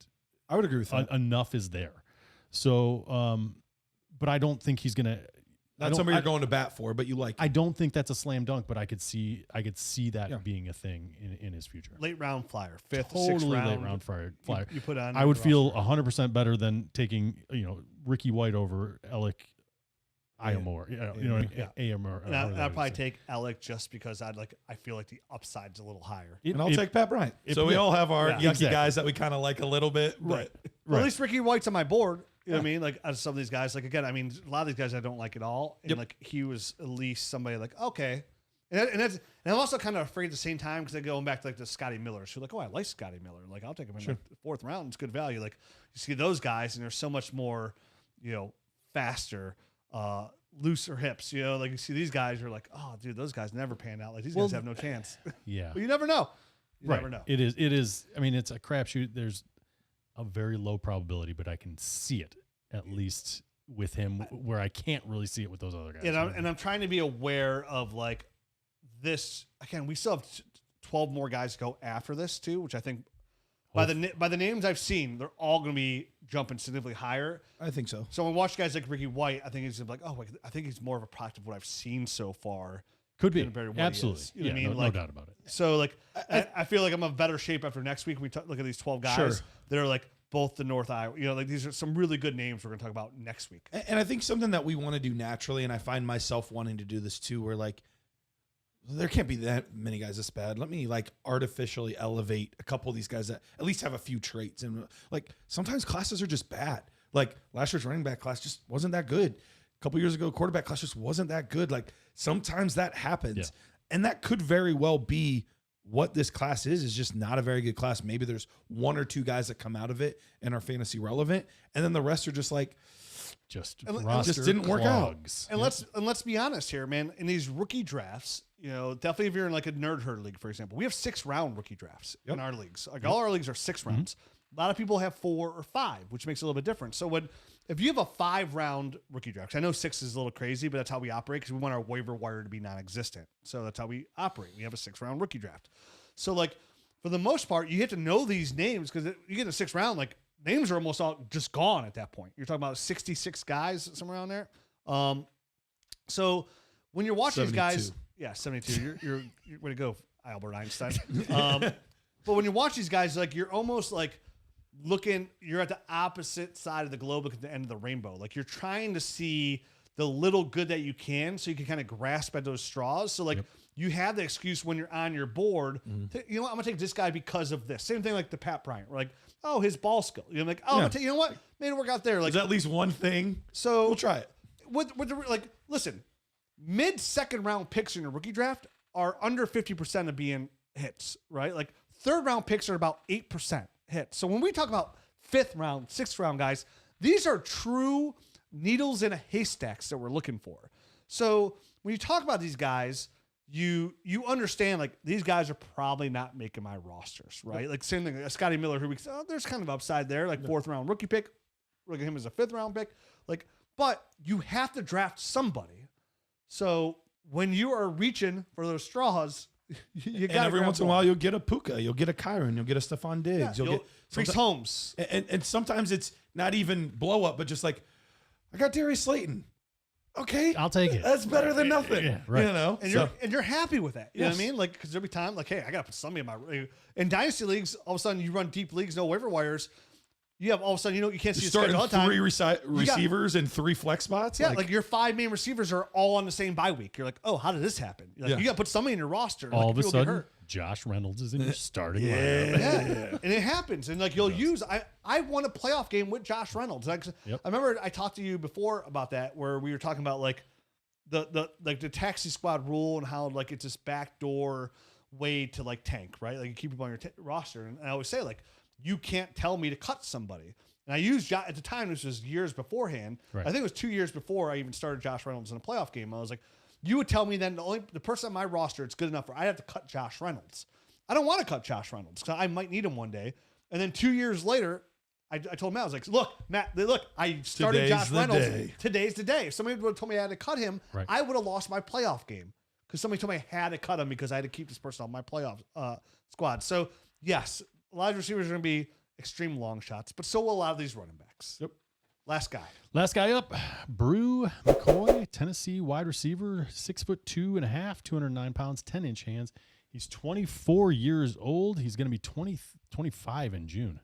I would agree with that. Enough is there. So, but I don't think he's going to. Not somebody you're going to bat for, but you like him. I don't think that's a slam dunk, but I could see that being a thing in his future. Late round flyer, 5th, Totally 6th round. late round flyer. You put on. I would feel 100% better than taking Ricky White over Elic, Ayomanor. Ayomanor. And I'd probably take Elic just because I feel like the upside's a little higher. And I'll take Pat Bryant. So we all have our yucky guys that we kind of like a little bit, right? Well, at least Ricky White's on my board. You know what I mean? Like, out of some of these guys, like, again, a lot of these guys I don't like at all. And, like, he was at least somebody like, okay. And I'm also kind of afraid at the same time because they're going back to, like, the Scotty Millers. Who like, oh, I like Scotty Miller. Like, I'll take him in the 4th round. It's good value. Like, you see those guys, and they're so much more, faster, looser hips. Like, you see these guys, you're like, oh, dude, those guys never pan out. Like, these guys have no chance. Yeah. But you never know. You right. never know. It is. It's a crapshoot. There's a very low probability, but I can see it at least with him where I can't really see it with those other guys. And I'm trying to be aware of like this. Again, we still have 12 more guys to go after this too, which I think by the names I've seen, they're all going to be jumping significantly higher. I think so. So when we watch guys like Ricky White, I think he's like, I think he's more of a product of what I've seen so far. Could be. Absolutely. You know what I mean? No doubt about it. So like, I feel like I'm in better shape after next week. We look at these 12 guys. That are like both the North Iowa. Like these are some really good names we're going to talk about next week. And I think something that we want to do naturally, and I find myself wanting to do this too, where like, there can't be that many guys this bad. Let me like artificially elevate a couple of these guys that at least have a few traits. And like sometimes classes are just bad. Like last year's running back class just wasn't that good. A couple years ago, quarterback class just wasn't that good. Like sometimes that happens. Yeah. And that could very well be what this class is just not a very good class. Maybe there's 1 or 2 guys that come out of it and are fantasy relevant. And then the rest are just like, just didn't work out. And let's be honest here, man. In these rookie drafts, definitely if you're in like a nerd herd league, for example, we have 6 round rookie drafts in our leagues. Like all our leagues are 6 rounds. A lot of people have 4 or 5, which makes it a little bit different. So if you have a 5 round rookie draft, I know 6 is a little crazy, but that's how we operate because we want our waiver wire to be non-existent. So that's how we operate. We have a 6 round rookie draft. So like for the most part, you have to know these names because you get in the 6th round, like names are almost all just gone at that point. You're talking about 66 guys somewhere around there. So when you're watching 72. these guys, 72. You're way to go, Albert Einstein. But when you watch these guys, like you're almost like you're at the opposite side of the globe at the end of the rainbow. Like you're trying to see the little good that you can so you can kind of grasp at those straws. So like you have the excuse when you're on your board. You know what? I'm gonna take this guy because of this. Same thing like the Pat Bryant. We're like, oh, his ball skill. You're like, oh, I'm gonna take, you know what? Made it work out there. Like, There's at least one thing. so We'll try it. With the, like, listen, mid-second round picks in your rookie draft are under 50% of being hits, right? Like, third round picks are about 8% hits. So when we talk about fifth round, sixth round guys, these are true needles in a haystacks that we're looking for. So when you talk about these guys, you understand, like, these guys are probably not making my rosters, right? Like, same thing, Scotty Miller, who there's kind of upside there, like fourth round rookie pick. Look at him as a fifth round pick. Like, but you have to draft somebody. So when you are reaching for those straws, you got every once in a while you'll get a Puka, you'll get a Kyron, you'll get a Stephon Diggs, you'll get Reese Holmes. And sometimes it's not even blow up, but just like, I got Darius Slayton. Okay, I'll take it. That's better than nothing. Yeah, right. You know, And you're happy with that. You know what I Yes. mean? Like, because there'll be time, like, hey, I got to put somebody in my in dynasty leagues. All of a sudden, you run deep leagues, no waiver wires. You have all of a sudden, you can't see you're the starting schedule all the time. three got- receivers and 3 flex spots. Yeah, like your 5 main receivers are all on the same bye week. You're like, oh, how did this happen? You're like, Yeah. you got to put somebody in your roster. All like, of a people get sudden, hurt. Josh Reynolds is in your starting lineup. Yeah. And it happens. And like, you'll use, I won a playoff game with Josh Reynolds. Like, Yep. I remember I talked to you before about that, where we were talking about like the taxi squad rule and how like it's this backdoor way to like tank, right? Like, you keep people on your roster. And I always say, like, you can't tell me to cut somebody. And I used at the time, this was years beforehand. Right. I think it was 2 years before I even started Josh Reynolds in a playoff game. I was like, you would tell me then the person on my roster it's good enough for, I have to cut Josh Reynolds. I don't want to cut Josh Reynolds because I might need him one day. And then 2 years later, I told Matt, I was like, look, Matt, I started Today's Josh the Reynolds. day. Today's the day. If somebody would have told me I had to cut him, Right. I would have lost my playoff game because somebody told me I had to cut him because I had to keep this person on my playoff squad. So, yes, a lot of receivers are going to be extreme long shots, but so will a lot of these running backs. Yep. Last guy. Last guy up, Bru McCoy, Tennessee wide receiver, 6'2.5", 209 pounds, 10-inch hands. He's 24 years old. He's going to be 25 in June.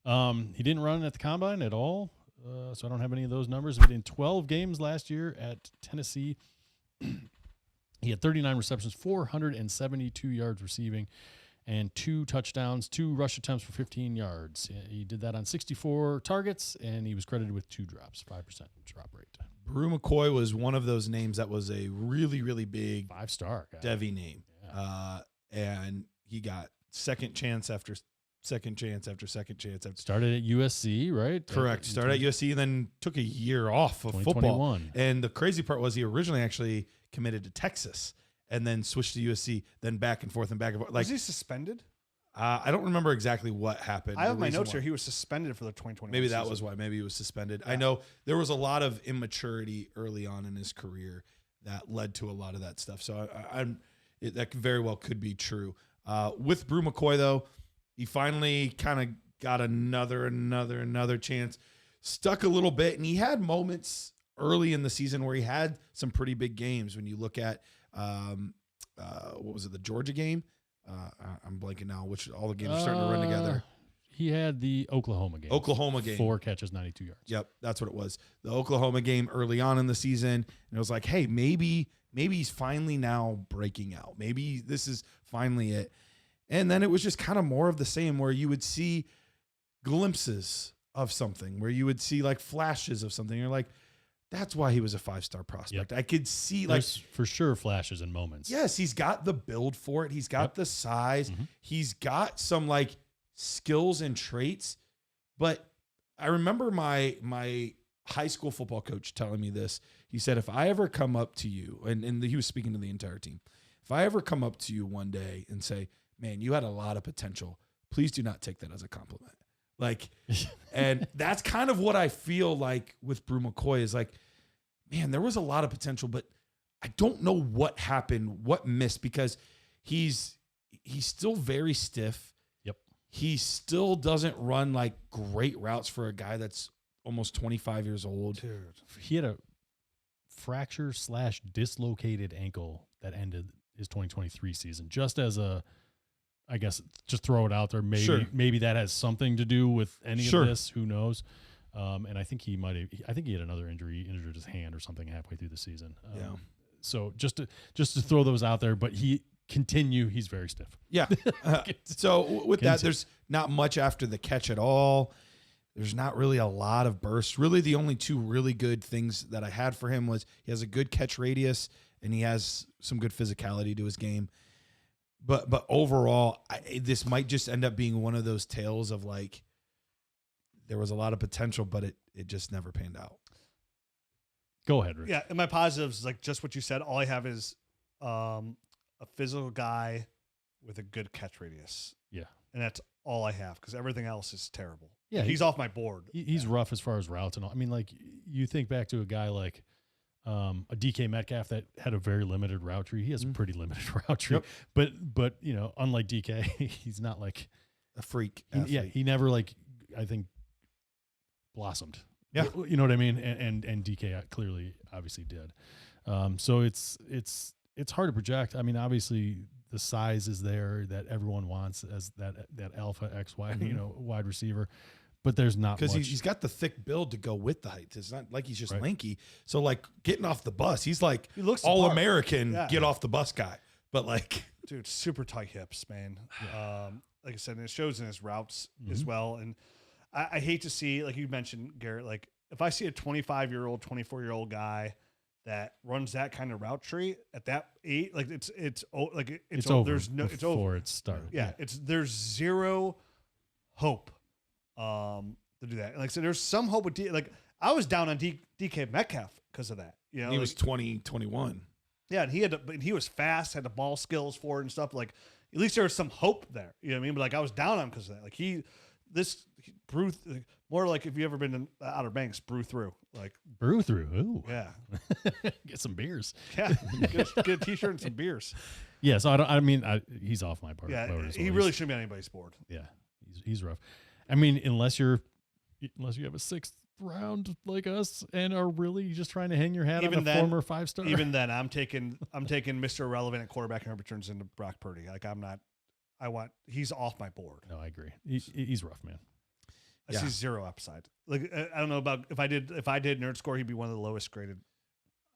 Wow. He didn't run at the combine at all, so I don't have any of those numbers. But in 12 games last year at Tennessee, he had 39 receptions, 472 yards receiving, and 2 touchdowns, 2 rush attempts for 15 yards. He did that on 64 targets, and he was credited with 2 drops, 5% drop rate. Bru McCoy was one of those names that was a really, really big 5-star guy. Devy name. And he got second chance after second chance after second chance after. Started at USC, right? Correct. Started at USC and then took a year off of football. 2021. And the crazy part was he originally actually committed to Texas and then switched to USC, then back and forth and back and forth. Like, Was he suspended? I don't remember exactly what happened. I have the my reason notes why. here. He was suspended for the 2021 Maybe that season. was why. Maybe he was suspended. I know there was a lot of immaturity early on in his career that led to a lot of that stuff. So that very well could be true. With Bru McCoy, though, he finally kind of got another chance. Stuck a little bit, and he had moments early in the season where he had some pretty big games. When you look at what was it, the Georgia game? I'm blanking now. Which all the games are starting to run together. He had the Oklahoma game. 4 catches, 92 yards. Yep, that's what it was. The Oklahoma game early on in the season, and it was like, hey, maybe he's finally now breaking out. Maybe this is finally it. And then it was just kind of more of the same, where you would see glimpses of something, where you would see like flashes of something. You're like, that's why he was a 5-star prospect. Yep. I could see There's for sure flashes and moments. yes, he's got the build for it. He's got the size. Mhm. He's got some like skills and traits. But I remember my high school football coach telling me this. He said, if I ever come up to you, and he was speaking to the entire team, if I ever come up to you one day and say, man, you had a lot of potential, please do not take that as a compliment. Like, and that's kind of what I feel like with Bru McCoy is like, man, there was a lot of potential, but I don't know what happened, what missed, because he's still very stiff. Yep. He still doesn't run like great routes for a guy that's almost 25 years old. Dude. He had a fracture/dislocated ankle that ended his 2023 season. Just as a, I guess, just throw it out there. Maybe Sure. maybe that has something to do with any Sure. of this. Who knows? And I think he might have. I think he had another injury, injured his hand or something halfway through the season. Yeah. So just to throw those out there, but he's very stiff. Yeah. So with that, there's not much after the catch at all. There's not really a lot of bursts. Really, the only two really good things that I had for him was he has a good catch radius and he has some good physicality to his game. But overall, this might just end up being one of those tales of like there was a lot of potential, but it just never panned out. Go ahead, Rich. Yeah, and my positives, like just what you said, all I have is a physical guy with a good catch radius. Yeah. And that's all I have because everything else is terrible. Yeah, he's off my board. He's rough as far as routes and all. I mean, like you think back to a guy like a DK Metcalf that had a very limited route tree. He has a pretty limited route tree, but you know, unlike DK, he's not like a freak. He never like I think blossomed. Yeah, you know what I mean. And DK clearly, obviously did. So it's hard to project. I mean, obviously the size is there that everyone wants as that alpha XY, you know, wide receiver. But there's not because much. he's got the thick build to go with the height. It's not like he's just lanky. So like getting off the bus, he's like he looks all American. Get off the bus guy. But like, dude, super tight hips, man. Like I said, and it shows in his routes as well. And I hate to see, like you mentioned, Garrett, like if I see a 25-year-old, 24-year-old guy that runs that kind of route tree at that age, like it's over. There's no, it's over before it started. Yeah, there's zero hope. To do that. Like, so there's some hope with like I was down on DK Metcalf because of that. You know, he was 2021. Yeah, and he was fast, had the ball skills for it and stuff. Like, at least there was some hope there. You know what I mean? But like I was down on him because of that. Like Bru, more like if you ever been to Outer Banks, Bru through. Like Bru through. Ooh. Yeah. Get some beers. Yeah. Get a t-shirt and some beers. Yeah, so he's off my part. Yeah, he really shouldn't be on anybody's board. Yeah, he's rough. I mean, unless you have a 6th round like us and are really just trying to hang your hat on a former 5-star. Even then, I'm taking Mr. Irrelevant at quarterback and returns into Brock Purdy. Like he's off my board. No, I agree. He's rough, man. I see zero upside. Like I don't know about if I did nerd score, he'd be one of the lowest graded.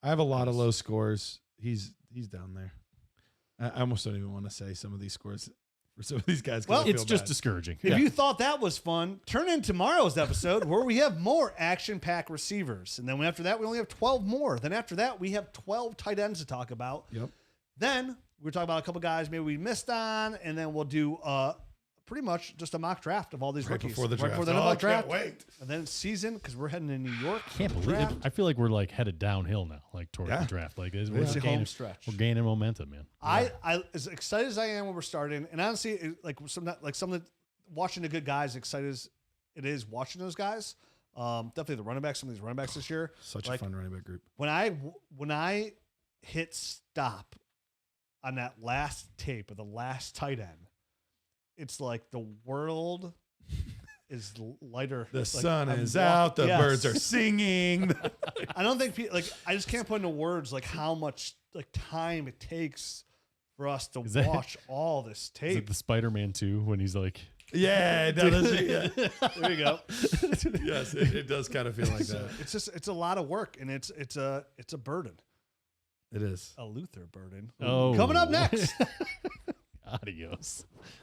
I have a lot of low scores. He's down there. I almost don't even want to say some of these scores for some of these guys. Well, it's just discouraging. If you thought that was fun, turn in tomorrow's episode where we have more action-packed receivers. And then after that, we only have 12 more. Then after that, we have 12 tight ends to talk about. Yep. Then we're talking about a couple guys maybe we missed on, and then we'll do pretty much just a mock draft of all these rookies. Before the draft. Right before the NFL draft. Can't wait. And then it's season, because we're heading to New York. Can't believe it. I feel like we're like headed downhill now, like toward the draft. Like we're home stretch. We're gaining momentum, man. I as excited as I am when we're starting, and honestly, like some of the watching the good guys, excited as it is watching those guys. Definitely the running backs. Some of these running backs this year, such a fun running back group. When I hit stop on that last tape of the last tight end, it's like the world is lighter. The sun is out. The birds are singing. I don't think I just can't put into words like how much like time it takes for us to watch all this tape. Is it the Spider-Man 2 when he's like, yeah, no, there you go. Yes, it does kind of feel like that. It's a lot of work, and it's a burden. It is a Luther burden. Oh, coming up next. Adios.